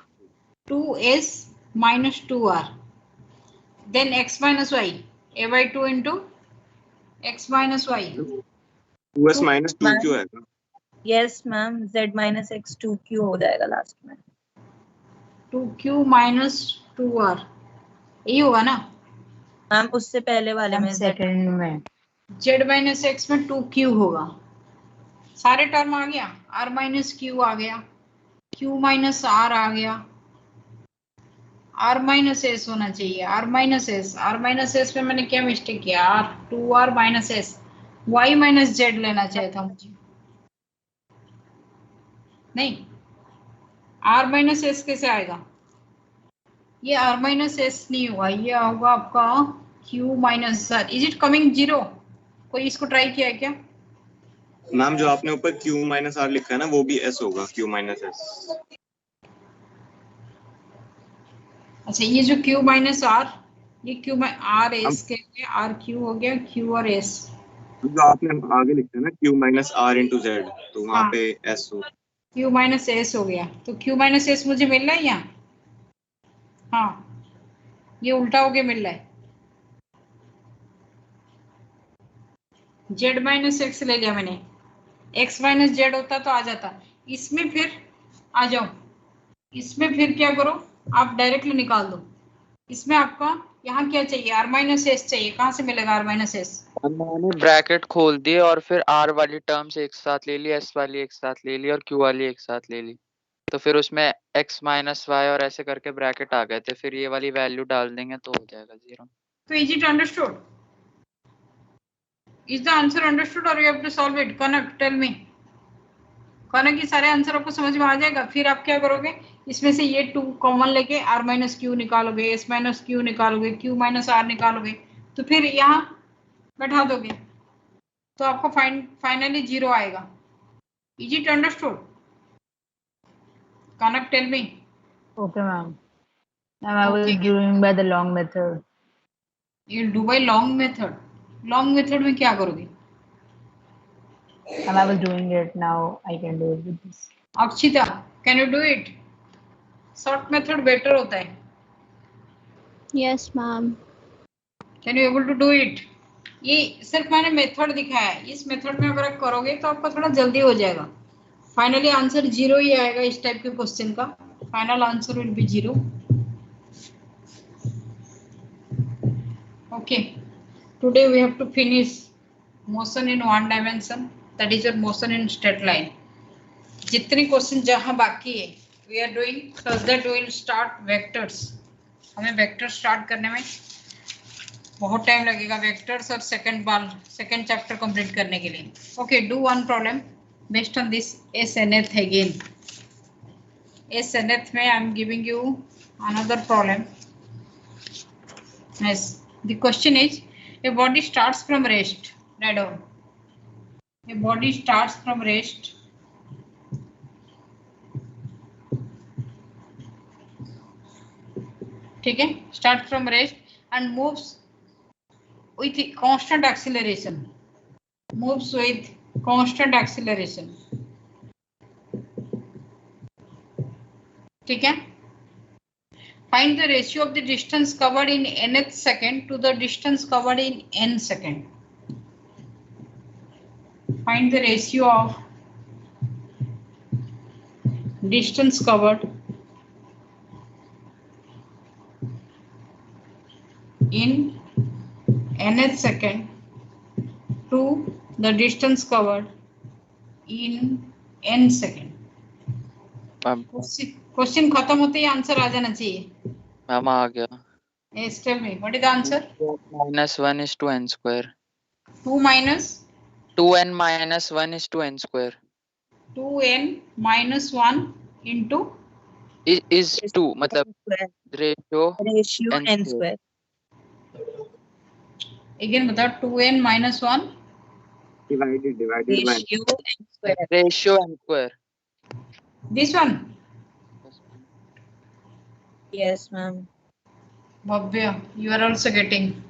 2s minus 2r, then x minus y, a by 2 into x minus y, 2s minus 2q आएगा। Yes ma'am, z minus x 2q हो जाएगा last में। 2q minus 2r, यही होगा ना मैम? उससे पहले वाले में सेकंड में z माइनस x में 2q होगा, सारे टर्म आ गया, r माइनस q आ गया, q माइनस r आ गया, r माइनस s होना चाहिए, r माइनस s में मैंने क्या मिस्टेक किया? r 2r minus s, y minus z लेना चाहिए था मुझे, नहीं r माइनस s कैसे आएगा? ये r माइनस s नहीं होगा, ये होगा आपका q minus r। Is it coming 0? कोई इसको ट्राई किया है क्या? मैम जो आपने ऊपर Q माइनस आर लिखा है ना वो भी S होगा, Q माइनस S। अच्छा ये जो Q माइनस आर, ये Q आर एस के लिए आर क्यू हो गया, Q और S। जो आपने आगे लिखा है ना Q minus R into Z, तो वहाँ हाँ। पे S हो। Q माइनस S हो गया, तो Q माइनस S मुझे मिल रहा है यहाँ। हाँ ये उल्टा हो गया मिल रहा है। Z माइनस एक्स ले लिया मैंने, X माइनस जेड होता तो आ जाता। इसमें फिर आ जाओ, इसमें फिर क्या करो, आप डायरेक्टली निकाल दो। इसमें आपका यहाँ क्या चाहिए, R माइनस एस चाहिए। कहाँ से मिलेगा R माइनस एस? मैंने ब्रैकेट खोल दिए और फिर R वाली टर्म्स एक साथ ले ली, S वाली एक साथ ले ली और Q वाली एक साथ ले ली, तो फिर उसमें x माइनस वाई और ऐसे करके ब्रैकेट आ गए थे। फिर ये वाली वैल्यू डाल देंगे तो हो जाएगा 0। तो is it understood? Is the answer understood or you have to solve it? Kanak, tell me. कनक ये सारे आंसर आपको समझ में आ जाएगा। फिर आप क्या करोगे, इसमें से ये 2 कॉमन लेके R माइनस क्यू निकालोगे, S माइनस क्यू निकालोगे, Q माइनस R निकालोगे, तो फिर यहाँ बैठा दोगे तो आपको फाइनली 0 आएगा। Is it understood? Kanak tell me. Okay, ma'am. Ma'am, I was doing by the long method. You do by long method. Long method में क्या करोगे? And I was doing it, now I can do it with this. Akshita, can you do it? Short method better होता है। Yes, ma'am. Can you able to do it? ये सिर्फ मैंने method दिखाया है, इस मेथड में अगर आप करोगे तो आपका थोड़ा जल्दी हो जाएगा। फाइनली आंसर 0 ही आएगा इस टाइप के क्वेश्चन का। Final answer will be 0। Okay, today we have to finish motion in 1 dimension, that is your motion in straight line. जितने क्वेश्चन जहां बाकी है we are doing, so that we will start vectors. हमें vector start करने में बहुत time लगेगा, vectors और सेकंड चैप्टर कंप्लीट करने के लिए। Okay, do one problem based on this SNF again. SNF में I am giving you another problem. Yes, the question is a body starts from rest, write down. A body starts from rest ठीक है, start from rest and moves with constant acceleration, moves with constant acceleration, ठीक है। Find the ratio of the distance covered in nth second to the distance covered in n second. Find the ratio of distance covered in nth second to the distance covered in n second. Question खत्म होते ही answer आ जाना चाहिए। Ma'am आ गया। Yes, tell me, what is the answer? -1 is to n square. 2 minus 2n minus 1 is to n square. 2n minus 1 into is 2 मतलब ratio n square. again बताओ, 2n minus 1 divided by ratio n square. this one. Yes, ma'am. Bhavya, you are also getting.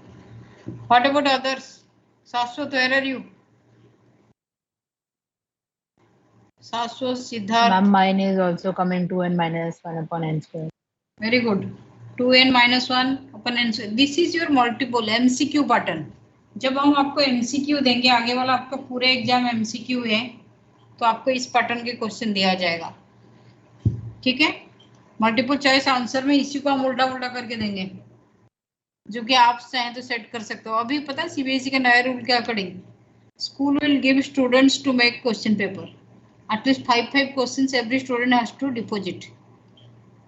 What about others? Saswat, where are you? Saswat, Siddharth. Ma'am, mine is also coming 2n minus 1 upon n square. Very good. 2n minus 1 upon n square. This is your multiple MCQ pattern. जब हम आपको MCQ देंगे, आगे वाला आपका पूरे exam MCQ है, तो आपको इस पैटर्न के क्वेश्चन दिया जाएगा, ठीक है। मल्टीपल चॉइस आंसर में इसी को हम उल्टा उल्टा करके देंगे, जो कि आप चाहें तो सेट कर सकते हो। अभी पता है CBSE का नया रूल के according school will give students to make question paper, at least 5 questions every student has to deposit,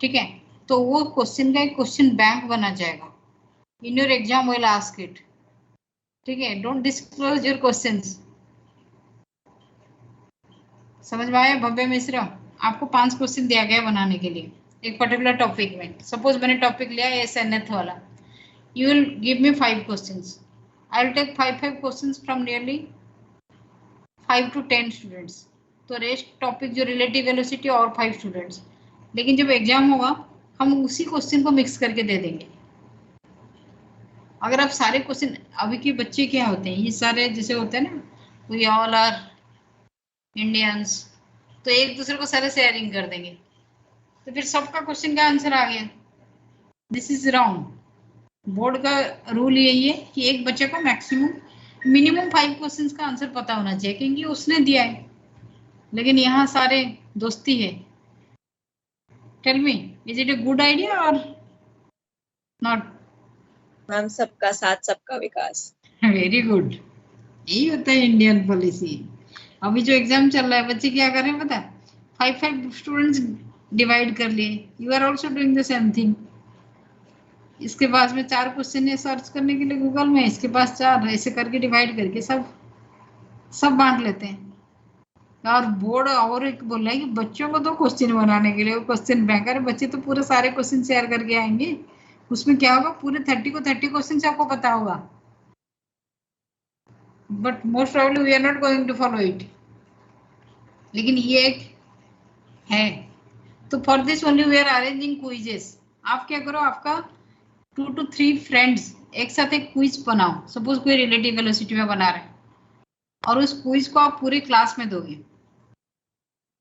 ठीक है। तो वो क्वेश्चन का एक क्वेश्चन बैंक बना जाएगा। In your exam will ask it, ठीक है। Don't disclose your questions. समझ में आया भव्य मिश्रा? आपको 5 क्वेश्चन दिया गया बनाने के लिए एक पर्टिकुलर टॉपिक में। सपोज मैंने टॉपिक लिया SNF वाला, you will give me 5 questions, I'll take 5 questions from nearly 5 to 10 students. तो रेस्ट टॉपिक जो रिलेटिव वेलोसिटी और 5 स्टूडेंट्स, लेकिन जब एग्जाम होगा हम उसी क्वेश्चन को मिक्स करके दे देंगे। अगर आप सारे क्वेश्चन, अभी के बच्चे क्या होते हैं, ये सारे जैसे होते हैं ना, वी ऑल आर इंडियंस, तो एक दूसरे को सारे शेयरिंग कर देंगे, तो फिर सबका क्वेश्चन का आंसर आ गया। This is wrong. बोर्ड का रूल यही है कि एक बच्चे को मैक्सिमम मिनिमम 5 क्वेश्चंस का आंसर पता होना चाहिए, क्योंकि उसने दिया है, लेकिन यहाँ सारे दोस्ती है। Tell me, is it a good idea और नॉट? मैम सबका साथ सबका विकास। वेरी गुड, यही होता है इंडियन पॉलिसी। अभी जो एग्जाम चल रहा है, बच्चे क्या कर रहे हैं पता है, 5 स्टूडेंट्स डिवाइड कर लिए। You are also doing the same thing. इसके पास में 4 क्वेश्चन है सर्च करने के लिए गूगल में, इसके पास 4, ऐसे करके डिवाइड करके सब बांट लेते हैं। और बोर्ड और एक बोल रहा है कि बच्चों को तो क्वेश्चन बनाने के लिए वो क्वेश्चन बैंक, अरे बच्चे तो पूरे सारे क्वेश्चन शेयर करके आएंगे, उसमें क्या होगा, पूरे 30 को 30 क्वेश्चन आपको पता होगा, but most probably we are not going to follow it. लेकिन ये एक है, तो for this only we are arranging quizzes. आप क्या करो, आपका 2 to 3 फ्रेंड्स एक साथ एक क्विज बनाओ। सपोज कोई रिलेटिव वेलोसिटी में बना रहे हैं, और उस क्विज को आप पूरे क्लास में दोगे।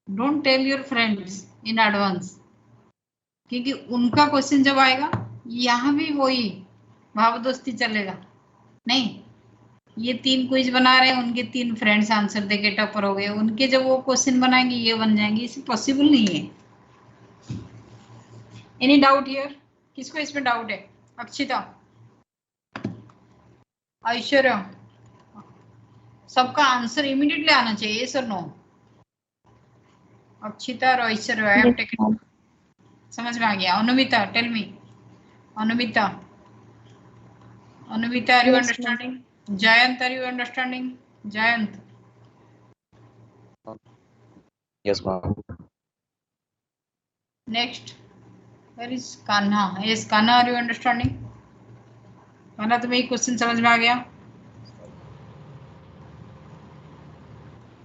Don't tell your friends in advance, क्योंकि उनका क्वेश्चन जब आएगा, यहाँ भी वही भाव दोस्ती चलेगा नहीं। ये 3 क्विज बना रहे हैं, उनके 3 फ्रेंड्स आंसर देके टॉपर हो गए, उनके जब वो क्वेश्चन बनाएंगे ये बन जाएंगे, इसे पॉसिबल नहीं है। Any doubt here? किसको इसमें डाउट है? अक्षिता, ऐश्वर्या, सबका आंसर इमीडिएटली आना चाहिए, यस और नो? अक्षिता और ऐश्वर्या, आई हैव टेकन, समझ में आ गया? Anumita, tell me, Anumita, are you understanding? Jayant, are you understanding? Jayant. Yes, ma'am. Next, where is Kanha? Yes, Kanha, are you understanding? Kanha, तुम्हें ये क्वेश्चन समझ में आ गया?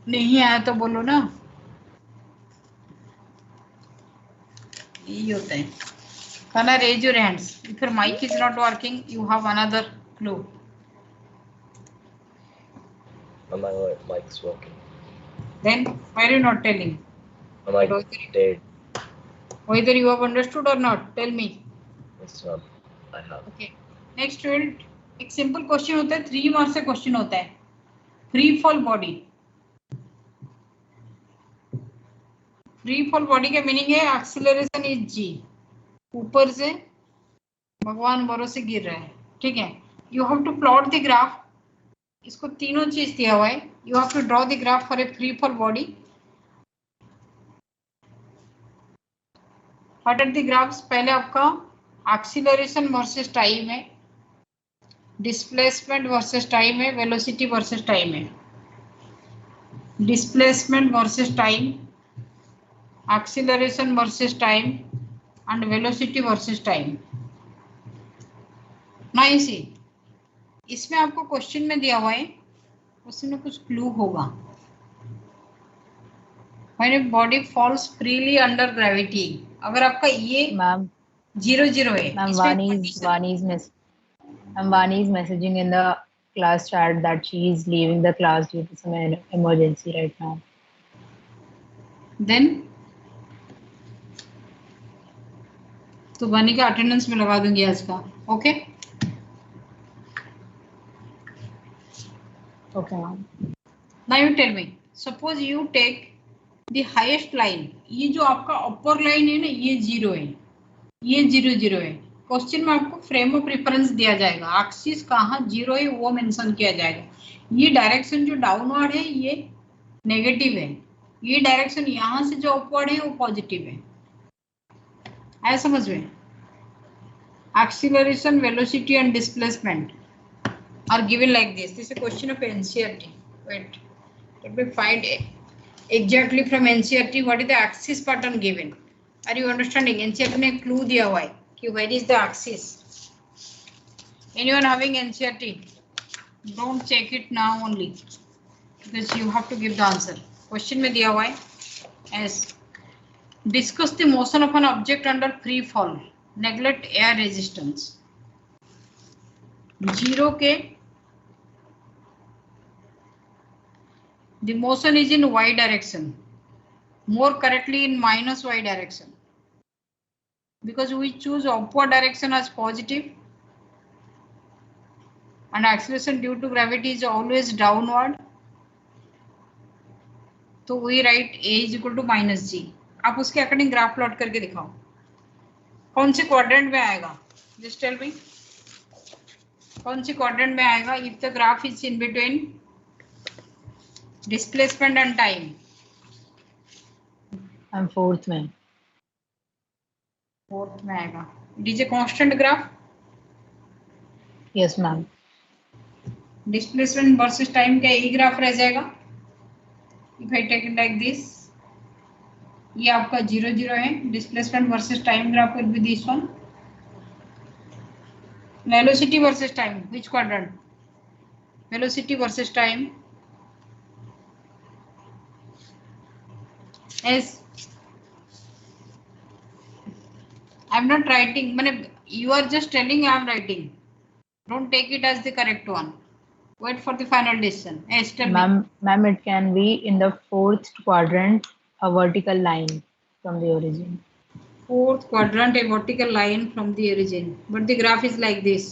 नहीं आया तो बोलो ना, यही होता है। Kanha, raise your hands. If your mic is not working, you have another clue. My mic is working. Then why are you not telling? My mic dead. Whether you have understood or not, tell me. Yes, ma'am. I have. Okay. Next student, एक simple question होता है, 3 marks से question होता है। Free fall body. Free fall body का meaning है acceleration is g, ऊपर से भगवान भरोसे गिर रहा है, ठीक है। You have to plot the graph. इसको तीनों चीज दिया हुआ है। You have to draw the graph for a free fall body. What are the graphs? पहले आपका एक्सीलरेशन वर्सेस टाइम है, डिस्प्लेसमेंट वर्सेस टाइम है, वेलोसिटी वर्सेस टाइम है। Displacement versus time, acceleration versus time and velocity versus time. ना इसी इसमें आपको question में दिया हुआ है, क्वेश्चन में कुछ क्लू होगा। When a body falls freely under gravity, अगर आपका ये मैम 0 है, मैम इसमें Vani is messaging in the class chat that she is leaving the class due to some emergency right now. then तो वानी का अटेंडेंस में लगा दूंगी आज का। Okay Okay, ma'am. now you tell me, suppose you take the highest line, ये जो आपका अपर लाइन है ना, ये 0 है, ये 0 है। क्वेश्चन में आपको फ्रेम ऑफ रेफरेंस दिया जाएगा, एक्सिस कहाँ 0 है वो मेंशन किया जाएगा। ये डायरेक्शन जो डाउनवर्ड है ये नेगेटिव है, ये डायरेक्शन यहाँ से जो अपवर्ड है वो पॉजिटिव है। आया समझ में? Acceleration, velocity and displacement are given like this. This is a question of NCERT. Wait, let me find exactly from NCERT what is the axis pattern given. Are you understanding? NCERT ने clue दिया हुआ है कि where is the axis. Anyone having NCERT? Don't check it now only because you have to give the answer. Question में दिया हुआ है as discuss the motion of an object under free fall. Neglect air resistance. 0 के the motion is in y direction. More correctly in minus y direction. Because we choose upward direction as positive and acceleration due to gravity is always downward. तो we write a is equal to minus g. आप उसके according graph plot करके दिखाओ कौन से quadrant में आएगा. Just tell me कौन से क्वाड्रेंट में आएगा if the graph is in between displacement and time. I'm fourth में. फोर्थ में आएगा. It is a constant graph. Yes ma'am. Displacement versus time का यही ग्राफ रह जाएगा. If I take it like this ये आपका 0 0 है. Displacement versus time graph will be this one. Velocity versus time which quadrant. Velocity versus time as I'm not writing. You are just telling I am writing. Don't take it as the correct one. Wait for the final decision. Yes, tell me. Ma'am, it can be in the fourth quadrant, a vertical line from the origin. Fourth quadrant, a vertical line from the origin. But the graph is like this.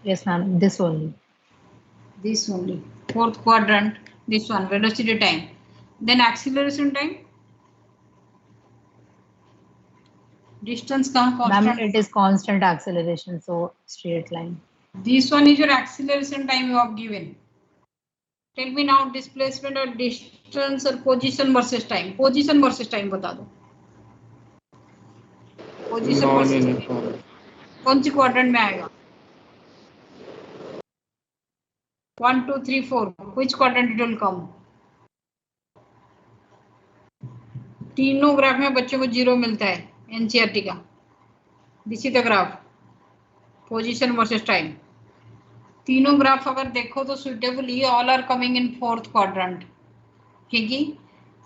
Yes, ma'am. This only. This only. Fourth quadrant. This one. Velocity time. Then acceleration time. Distance कहाँ constant? Ma'am, it is constant acceleration, so straight line. This one is your acceleration time you have given. Tell me now displacement or distance or position versus time. Position versus time बता दो. Position versus time. कौन सी quadrant में आएगा? 1 2 3 4. Which quadrant it will come? तीनों graph में बच्चों को 0 मिलता है. एनसीईआरटी का. This is the graph. Position versus time. तीनों ग्राफ अगर देखो तो सुटेबल ये all are coming in fourth quadrant क्योंकि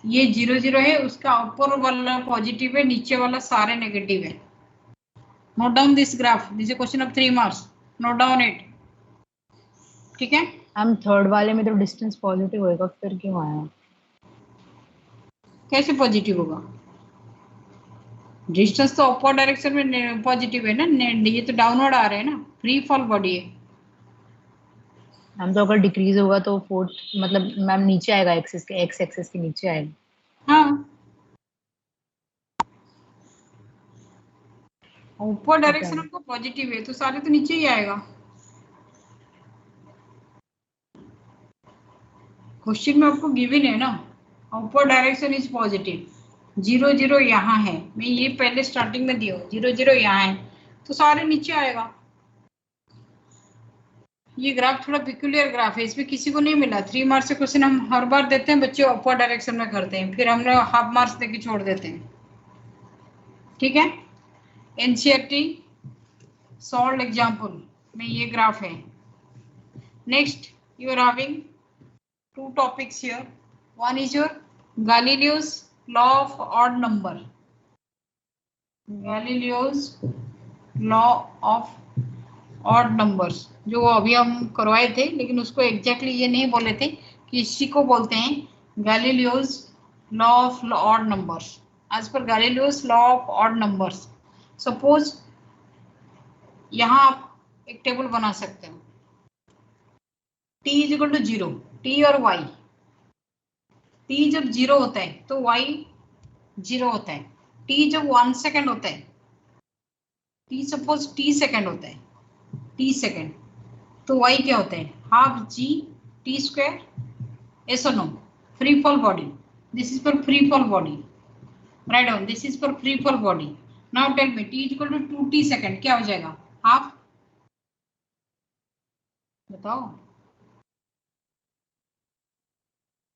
ये 0 0 है. उसका ऊपर वाला पॉजिटिव है नीचे वाला सारे नेगेटिव है. Note down this graph. This is question of 3 marks. Note down it. ठीक है. हम थर्ड वाले में तो डिस्टेंस पॉजिटिव होएगा फिर क्यों आया? कैसे पॉजिटिव होगा? डिस्टेंस तो अपर डायरेक्शन में पॉजिटिव है ना. ये तो डाउनवर्ड आ रहे हैं ना. फ्री फॉल बॉडी है. हम तो अगर डिक्रीज होगा तो फोर्थ मतलब मैम नीचे आएगा. एक्सिस के एक्स एक्सिस के नीचे आएगा. हाँ ऊपर डायरेक्शन आपका पॉजिटिव है तो सारे तो नीचे ही आएगा. क्वेश्चन में आपको गिवन है ना ऊपर डायरेक्शन इज पॉजिटिव. 0 0 यहाँ है. मैं ये पहले स्टार्टिंग में दिया 0 0 यहाँ है तो सारे नीचे आएगा. ये ग्राफ थोड़ा पिक्यूलियर ग्राफ है. इसमें किसी को नहीं मिला. 3 मार्क्स से क्वेश्चन हम हर बार देते हैं. बच्चे अपर डायरेक्शन में करते हैं फिर हम लोग हाफ मार्क्स देके छोड़ देते हैं. ठीक है. एनसीईआरटी सॉल्व एग्जाम्पल में ये ग्राफ है. Next you are having 2 topics here. One is your Galileo's law of odd number. Galileo's law of odd numbers जो अभी हम करवाए थे लेकिन उसको एग्जैक्टली ये नहीं बोले थे कि इसी को बोलते हैं Galileo's law of odd numbers. As per Galileo's law of odd numbers suppose यहाँ आप एक टेबल बना सकते हो. t is equal to 0. t और y. t जब 0 होता है तो y 0 होता है. t जब 1 सेकेंड होता है t सपोज t सेकेंड होता है t सेकेंड तो y क्या होता है हाफ g t स्क्वायर. ऐसा no free fall body. This is for free fall body. Write down. This is for free fall body. Now tell me t is equal to 2t second क्या हो जाएगा? Half. बताओ.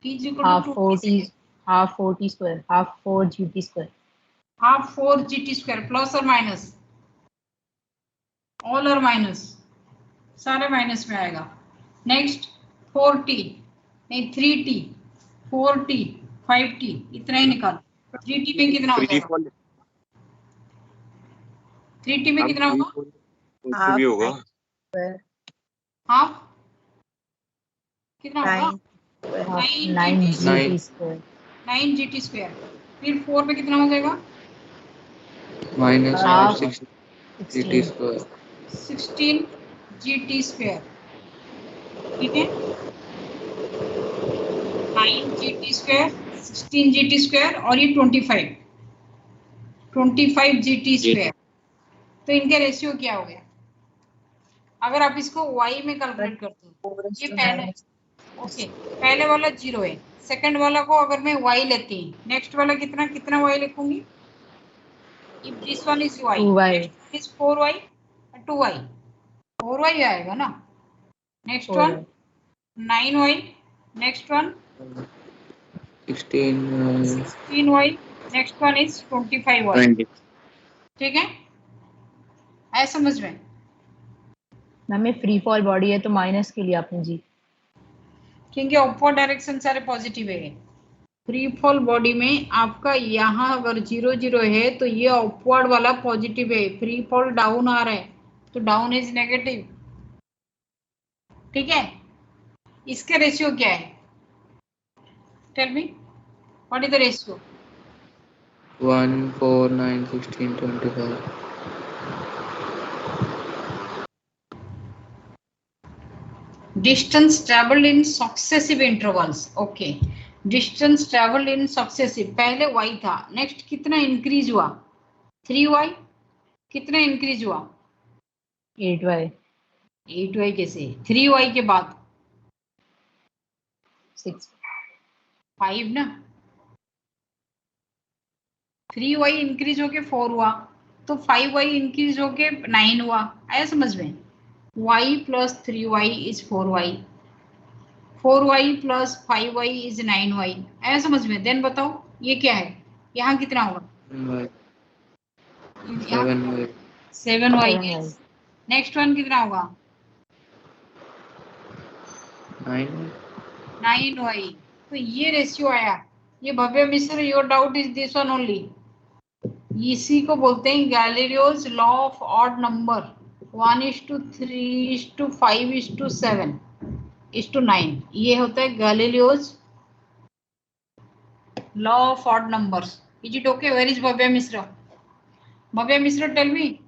t is equal half to 4t half 4t square half 4gt square. half 4gt square plus और minus. All और minus सारे minus में आएगा. Next 4t, नहीं 3t, 4t, 5t, इतना ही निकालो। 3t में कितना हो जाएगा? 3t में कितना होगा? भी होगा हाफ कितना होगा? 9 GT स्क्वायर। फिर 4 में कितना हो जाएगा? -16 GT स्क्वायर। ठीक है, 9 GT स्क्वायर, 16 GT स्क्वायर और ये 25 GT स्क्वायर। तो इनका रेशियो क्या हो गया? अगर आप इसको y में कैलकुलेट करते हो, ये पहले ओके, पहले वाला 0 है, सेकंड वाला को अगर मैं y लेती हूँ, नेक्स्ट वाला कितना कितना y लिखूंगी? If this one is y, next one is 4y and 2y, 4y आएगा ना। Next one 9y, next one 16y, next one is 25y। ठीक है, है समझ में? मैम ये फ्री फॉल बॉडी है तो माइनस के लिए आपने जी, क्योंकि अपवर्ड डायरेक्शन सारे पॉजिटिव है। फ्री फॉल बॉडी में आपका यहाँ अगर 0 0 है तो ये अपवर्ड वाला पॉजिटिव है, फ्री फॉल डाउन आ रहा है तो डाउन इज नेगेटिव। ठीक है, इसका रेशियो क्या है? Tell me what is the ratio? 1, 4, 9, 16, 25। Distance traveled in successive intervals. Okay, distance traveled in successive, पहले y था, नेक्स्ट कितना इंक्रीज हुआ? 3y, कितना इंक्रीज हुआ? 8y। 8y कैसे? 3y के बाद 5 ना, 3y इंक्रीज होके 4 हुआ तो 5y इंक्रीज होके 9 हुआ। आया समझ में? y plus 3y is 4y, 4y plus 5y is 9y। आया समझ में? देन बताओ ये क्या है? यहाँ कितना होगा? 7y। नेक्स्ट वन कितना होगा? 9y। तो ये रेशियो आया। ये Bhavya Mishra, your doubt is this one only. इसी को बोलते हैं Galileo's law of odd number, 1:3:5:7:9। ये होता है Galileo's law of odd numbers. Is it okay? Where is Bhavya Mishra? Bhavya Mishra tell me.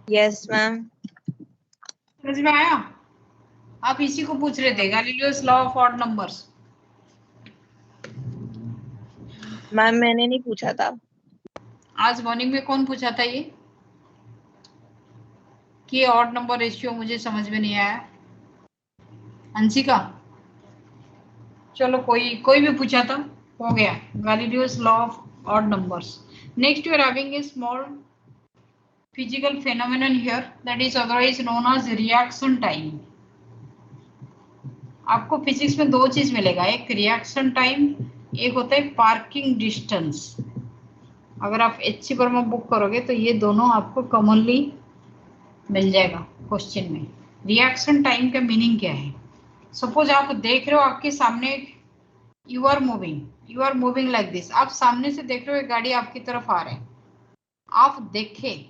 Yes ma'am. समझ में आया? आप इसी को पूछ रहे थे, Galileo's law of odd numbers. Ma'am मैंने नहीं पूछा था। आज मॉर्निंग में कौन पूछा था ये कि ऑड नंबर रेशियो? मुझे समझ में नहीं आया। अंशिका, चलो कोई भी पूछा था, हो गया। Galileo's law of odd numbers. Next you are having a small physical phenomenon here that is otherwise known as reaction time. आपको फिजिक्स में दो चीज मिलेगा, एक रिएक्शन टाइम, एक होता है पार्किंग डिस्टेंस। अगर आप HC वर्मा बुक करोगे तो ये दोनों आपको कॉमनली मिल जाएगा क्वेश्चन में। रिएक्शन टाइम का मीनिंग क्या है? सपोज आप देख रहे हो आपके सामने, you are moving like this. आप सामने से देख रहे हो एक गाड़ी आपकी तरफ आ रहा है, आप देखे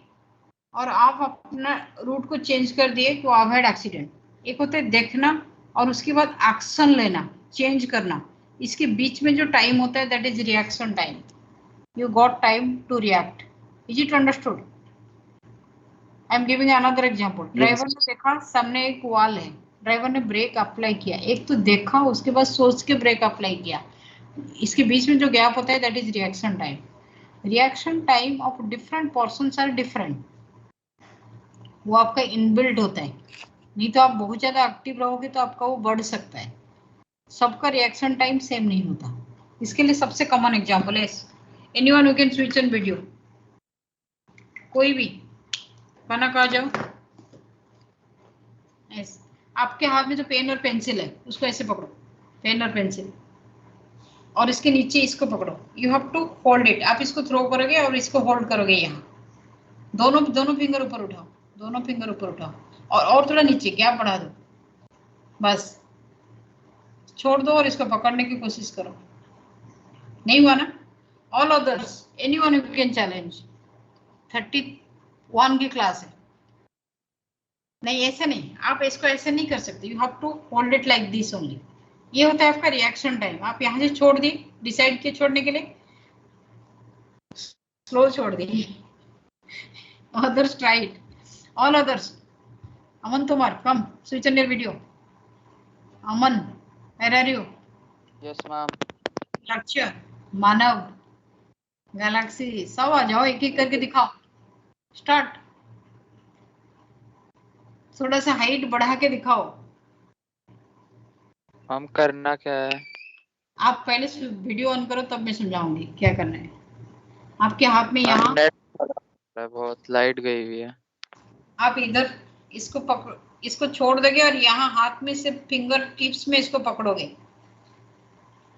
और आप अपना रूट को चेंज कर दिए तो अवॉइड एक्सीडेंट। एक होता है देखना और उसके बाद एक्शन लेना, चेंज करना। इसके बीच में जो टाइम होता है that is reaction time. You got time to react. Is it understood? I am giving another example. Driver ने देखा सामने एक वॉल है, ड्राइवर ने ब्रेक अप्लाई किया। एक तो देखा, उसके बाद सोच के ब्रेक अप्लाई किया। इसके बीच में जो गैप होता है that is reaction time. Reaction time of different persons are different. वो आपका इनबिल्ट होता है, नहीं तो आप बहुत ज्यादा एक्टिव रहोगे तो आपका वो बढ़ सकता है। सबका रिएक्शन टाइम सेम नहीं होता। इसके लिए सबसे कॉमन एग्जाम्पल है anyone who can switch on video, कोई भी खाना खा जाओ। yes. आपके हाथ में जो पेन और पेंसिल है उसको ऐसे पकड़ो, पेन और पेंसिल, और इसके नीचे इसको पकड़ो। You have to hold it. आप इसको थ्रो करोगे और इसको होल्ड करोगे। यहाँ दोनों फिंगर ऊपर उठाओ, दोनों फिंगर ऊपर उठाओ और थोड़ा नीचे गैप बढ़ा दो। बस छोड़ दो और इसको पकड़ने की कोशिश करो। नहीं हुआ ना? All others anyone you can challenge. 31 की क्लास है। नहीं ऐसे नहीं, आप इसको ऐसे नहीं कर सकते। You have to hold it like this only. ये होता है आपका रिएक्शन टाइम। आप यहाँ से छोड़ दी, डिसाइड किए छोड़ने के लिए, स्लो छोड़ दी। others try it. All others. Aman Tomar, come switch on your video. Aman, where are you? Yes, ma'am. Structure, Manav, Galaxy, सब आ जाओ, एक एक करके दिखाओ। स्टार्ट। थोड़ा सा हाइट बढ़ा के दिखाओ। हम करना क्या है? आप पहले वीडियो ऑन करो, तब मैं समझाऊंगी क्या करना है। आपके हाथ में यहाँ बहुत लाइट गई हुई है। आप इधर इसको पकड़, इसको छोड़ दोगे और यहाँ हाथ में से फिंगर टिप्स में इसको पकड़ोगे।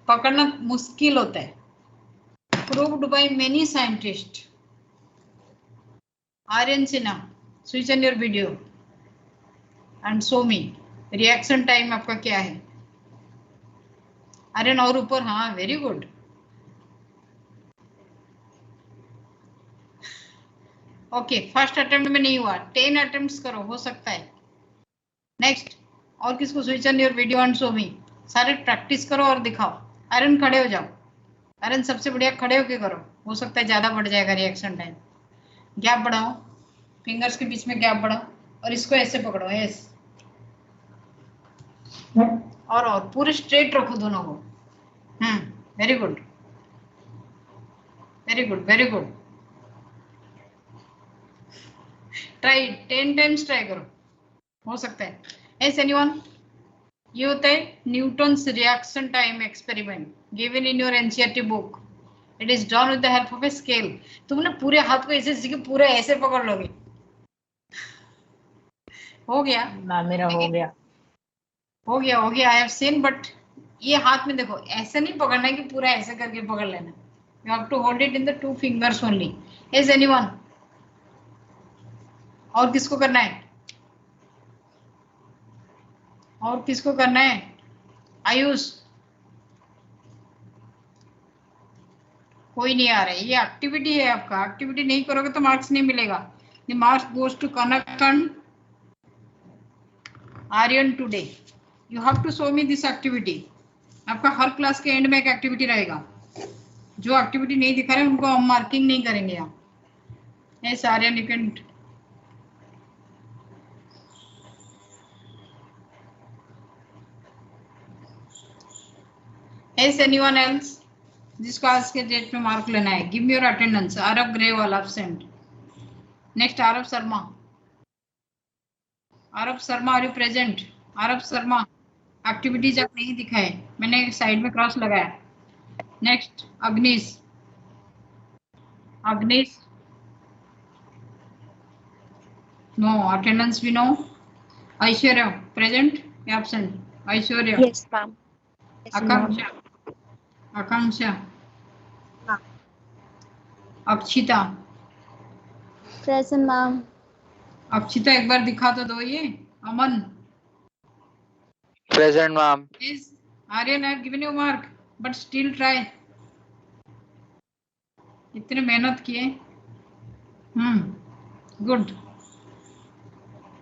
पकड़ना मुश्किल होता है। Proved by many scientist. Aryan Sinha, switch on your video and show me reaction time आपका क्या है। आर्यन और ऊपर, हाँ very good. Okay, first attempt में नहीं हुआ, 10 अटेम्प्ट्स करो, हो सकता है। नेक्स्ट, और किसको switch on your video and show मी। सारे प्रैक्टिस करो और दिखाओ। आर्यन खड़े हो जाओ। आर्यन सबसे बढ़िया खड़े होके करो, हो सकता है ज्यादा बढ़ जाएगा रिएक्शन टाइम। गैप बढ़ाओ, फिंगर्स के बीच में गैप बढ़ाओ और इसको ऐसे पकड़ो, यस। और पूरे स्ट्रेट रखो दोनों को। Very good, very good, very good. Try 10 times try करो, हो सकता है। S anyone? ये होता है Newton's reaction time experiment given in your NCERT book. It is done with the help of a scale. तुम ना पूरे हाथ को ऐसे सीखे, पूरे ऐसे पकड़ लोगे। हो गया मेरा हो गया, हो गया, हो गया। आई हैव सीन, बट ये हाथ में देखो, ऐसे नहीं पकड़ना है कि पूरा ऐसे करके पकड़ लेना। You have to hold it in the 2 fingers only. Is anyone? और किसको करना है? और किसको करना है? आयुष? कोई नहीं आ रहा है। ये एक्टिविटी है आपका, एक्टिविटी नहीं करोगे तो मार्क्स नहीं मिलेगा। The marks goes to Kanak Aryan today. You have to show me this activity. आपका हर क्लास के एंड में एक एक्टिविटी रहेगा। जो एक्टिविटी नहीं दिखा रहे उनको हम मार्किंग नहीं करेंगे यहाँ। Yes Aryan, you can. Is anyone else जिसको आज के डेट में मार्क लेना है? Give me your attendance. Aarav Grewal absent. Next Aarav Sharma. Aarav Sharma, are you present? Aarav Sharma, activities आप नहीं दिखाए, मैंने साइड में क्रॉस लगाया। Next Agnish. Agnish, no attendance भी no. Aishwarya present, absent? Aishwarya, Yes, ma'am. Yes, ma'am. Akanksha, Akanksha, Akshita, Present, ma'am. Akshita एक बार दिखा तो दो ये। अमन, Present, ma'am. is Aryan, I have given you mark, but still try. इतने मेहनत किए। Good,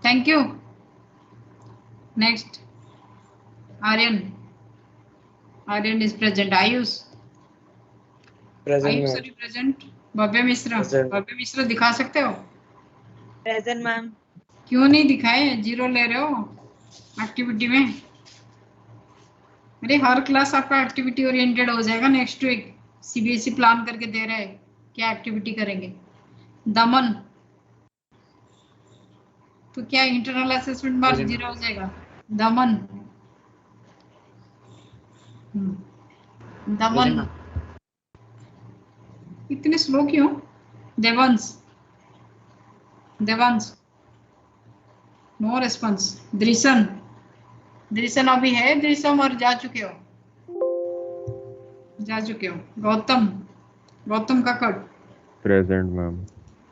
thank you. Next Aryan. Aryan is present. Ayush? Ayush sir present. Bhavya Mishra, Bhavya Mishra दिखा सकते हो? Present, ma'am. क्यों नहीं दिखाए? 0 ले रहे हो एक्टिविटी में। अरे हर क्लास आपका एक्टिविटी ओरिएंटेड हो जाएगा। नेक्स्ट वीक सीबीएसई प्लान करके दे रहा है क्या एक्टिविटी करेंगे। दमन, तो क्या इंटरनल असेसमेंट मार्क्स 0 हो जाएगा? दमन, दमन इतने स्लो क्यों? Devansh, Devansh, no response. दृशन, दृशन अभी है? दृश्यम और जा चुके हो? जा चुके हो। Gautam, Gautam Kakkar present ma'am.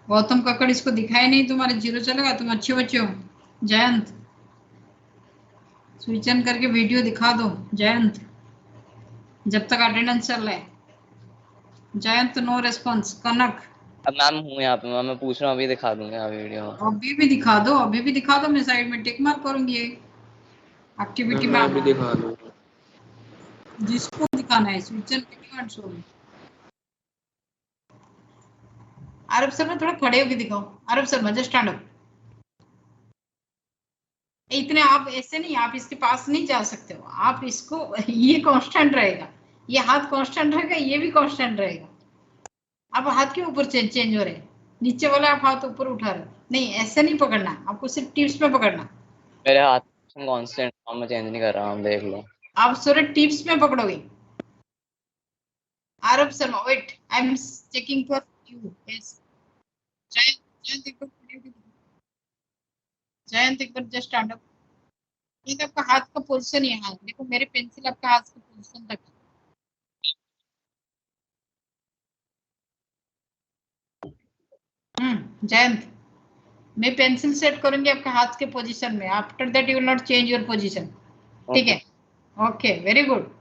गौतम कक्कड़, इसको दिखाया नहीं, तुम्हारे 0 चलेगा, तुम अच्छे बच्चे हो। जयंत, स्विच ऑन करके वीडियो दिखा दो जयंत, जब तक अटेंडेंस चल रहा है। Jayant no response. कनक अब मैम हूँ यहाँ पे मैम, मैं पूछ रहा हूँ, अभी दिखा दूंगा वीडियो। अभी भी दिखा दो, अभी भी दिखा दो, मैं साइड में टिक मार्क करूंगी। एक्टिविटी में मैं भी दिखा दूँ। जिसको दिखाना है switch on video and show me. Aarab Sharma थोड़ा खड़े होके दिखाओ। Aarab Sharma just stand up. इतने आप ऐसे नहीं, आप इसके पास नहीं जा सकते हो आप। इसको ये कांस्टेंट रहेगा, ये हाथ कांस्टेंट रहेगा, ये भी कांस्टेंट रहेगा। आप हाथ के ऊपर चेंज हो रहे हैं, नीचे वाला आप हाथ ऊपर उठा रहे हो। नहीं ऐसे नहीं पकड़ना, आपको सिर्फ टिप्स में पकड़ना। मेरे हाथ कांस्टेंट, मैं चेंज नहीं कर रहा हूँ, देख लो। आप सिर्फ टिप्स में पकड़ोगे। Aarab Sharma wait, I am checking for you. Yes Jayant एक बार खड़े होके दिखाओ। जयंत एक बार जस्ट स्टैंड अप। एक आपका हाथ का पोजीशन यहाँ है, देखो मेरे पेंसिल आपका हाथ का पोजीशन तक है। जयंत मैं पेंसिल सेट करूंगी आपके हाथ के पोजीशन में। After that you will not change your position, ठीक है? Okay very good.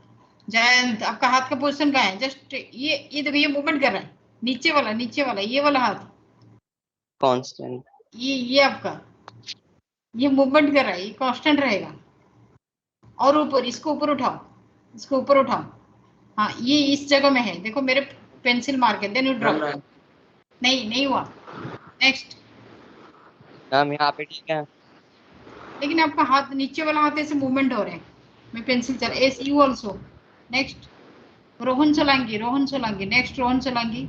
जयंत आपका हाथ का पोजीशन कहाँ है? जस्ट ये देखो, ये मूवमेंट कर रहा है, नीचे वाला ये वाला हाथ कांस्टेंट, ये आपका ये मूवमेंट कर रहा है, ये कांस्टेंट रहेगा। और ऊपर, इसको ऊपर उठाओ, इसको ऊपर उठाओ। हाँ ये इस जगह में है, देखो मेरे पेंसिल मार्क है। Then you drop. नहीं हुआ। नेक्स्ट मैम यहाँ पे ठीक है, लेकिन आपका हाथ, नीचे वाला हाथ ऐसे मूवमेंट हो रहे हैं। मैं पेंसिल चल S U also. Next Rohan Solanki, next Rohan Solanki.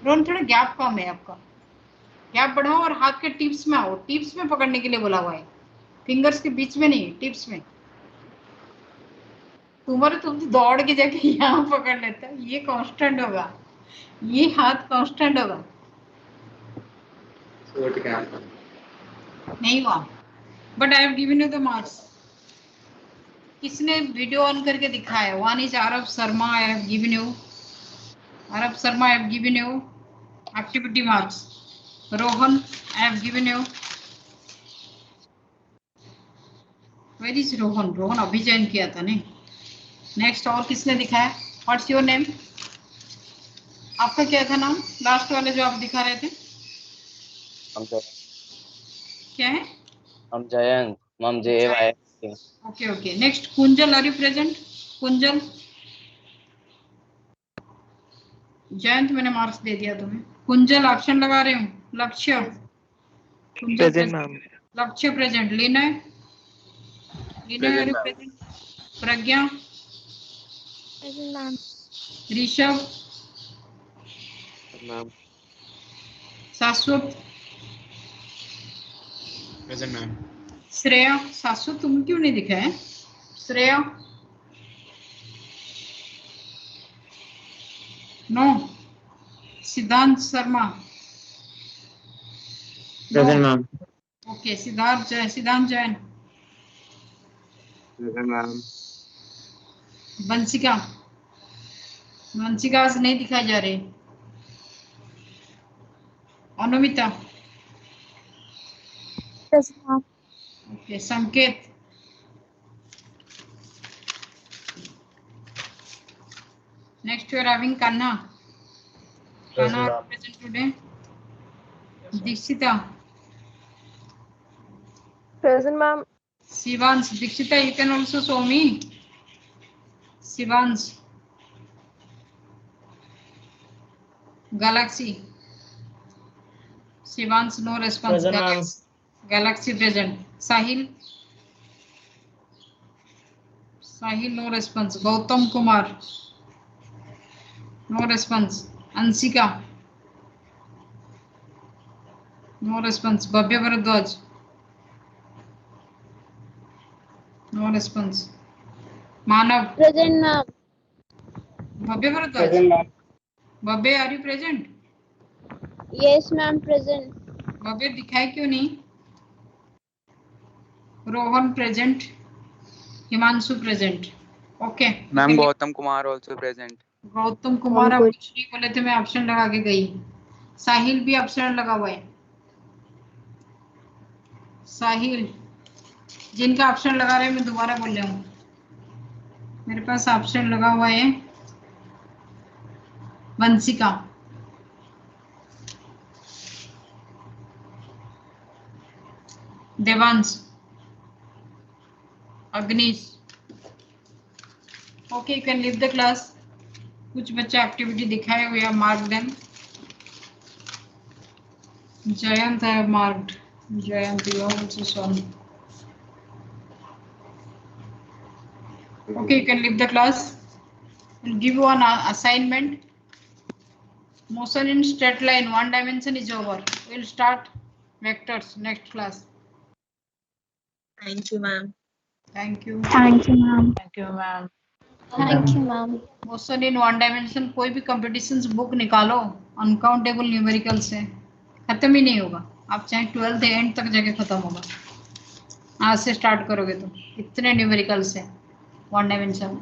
Rohan थोड़ा गैप कम है आपका, गैप बढ़ाओ और हाथ के टिप्स में आओ। टिप्स में पकड़ने के लिए बोला हुआ है, फिंगर्स के बीच में नहीं, टिप्स में। तुम तो दौड़ के जाके यहाँ पकड़ लेता, ये कांस्टेंट होगा, ये हाथ कांस्टेंट होगा। नहीं हुआ, but I have given you the marks. किसने वीडियो ऑन करके दिखाया? One is Aarav Sharma, I have given you. Aarav Sharma I have given you activity marks. Rohan I have given you. Where is Rohan? Rohan अभी ज्वाइन किया था नहीं। नेक्स्ट और किसने दिखाया? What's your name? आपका क्या था नाम लास्ट वाले जो आप दिखा रहे थे? क्या है? हम Jayant, ma'am JY। Okay next Kunjal, are you present? Kunjal. Jayant मैंने मार्क्स दे दिया तुम्हें। कुंजल एक्शन लगा रहे हूँ। Lakshya present ma'am. Lakshya present. Leena are you present? Pragya present ma'am. Rishabh ma'am. Shashwat present ma'am. Shreya. Shashwat तुम क्यों नहीं दिखा है? Shreya no. Siddhant Sharma present ma'am. Okay सिद्धांत जैन। Present ma'am. वंशिका आज नहीं दिखाई जा रही। Anumita okay. Sanket next you are having Kanha present today. Dikshita Present ma'am. Shivans. Dikshita you can also show me. Shivans Galaxy. Shivans no response. Galaxy present. Sahil no response. Gautam Kumar no response. Ansika no response. Bhavya Bharadwaj no response. Manav Present ma'am. Bhavya Bharadwaj. Present ma'am. Bhavya are you present? Yes ma'am, present. भव्य दिखाए क्यों नहीं? Rohan present. Himanshu present. Okay ma'am Gautam Kumar also present. Gautam Kumar आप कुछ नहीं बोले थे, मैं option लगा के गई. साहिल भी ऑप्शन लगा हुआ है. साहिल जिनका ऑप्शन लगा रहे हैं मैं दोबारा बोल रहा हूँ, मेरे पास ऑप्शन लगा हुआ है Vanshika, Devansh, Agnish. Okay, you can leave the class. कुछ बच्चे एक्टिविटी दिखाए हुए हैं, mark them. Jayant, I have marked. Jayant, you have also shown. Okay, you can leave the class. I'll give you an assignment. Motion in straight line, one dimension is over. We'll start vectors next class. Thank you, ma'am. Thank you. Thank you, ma'am. Thank you, ma'am. Thank you, ma'am. Motion in one dimension, कोई भी competitions book निकालो, uncountable numerical से खत्म ही नहीं होगा। आप चाहे 12th and तक जाके खत्म होगा। आज से स्टार्ट करोगे तो इतने न्यूमेरिकल्स है वन डायमेंशन।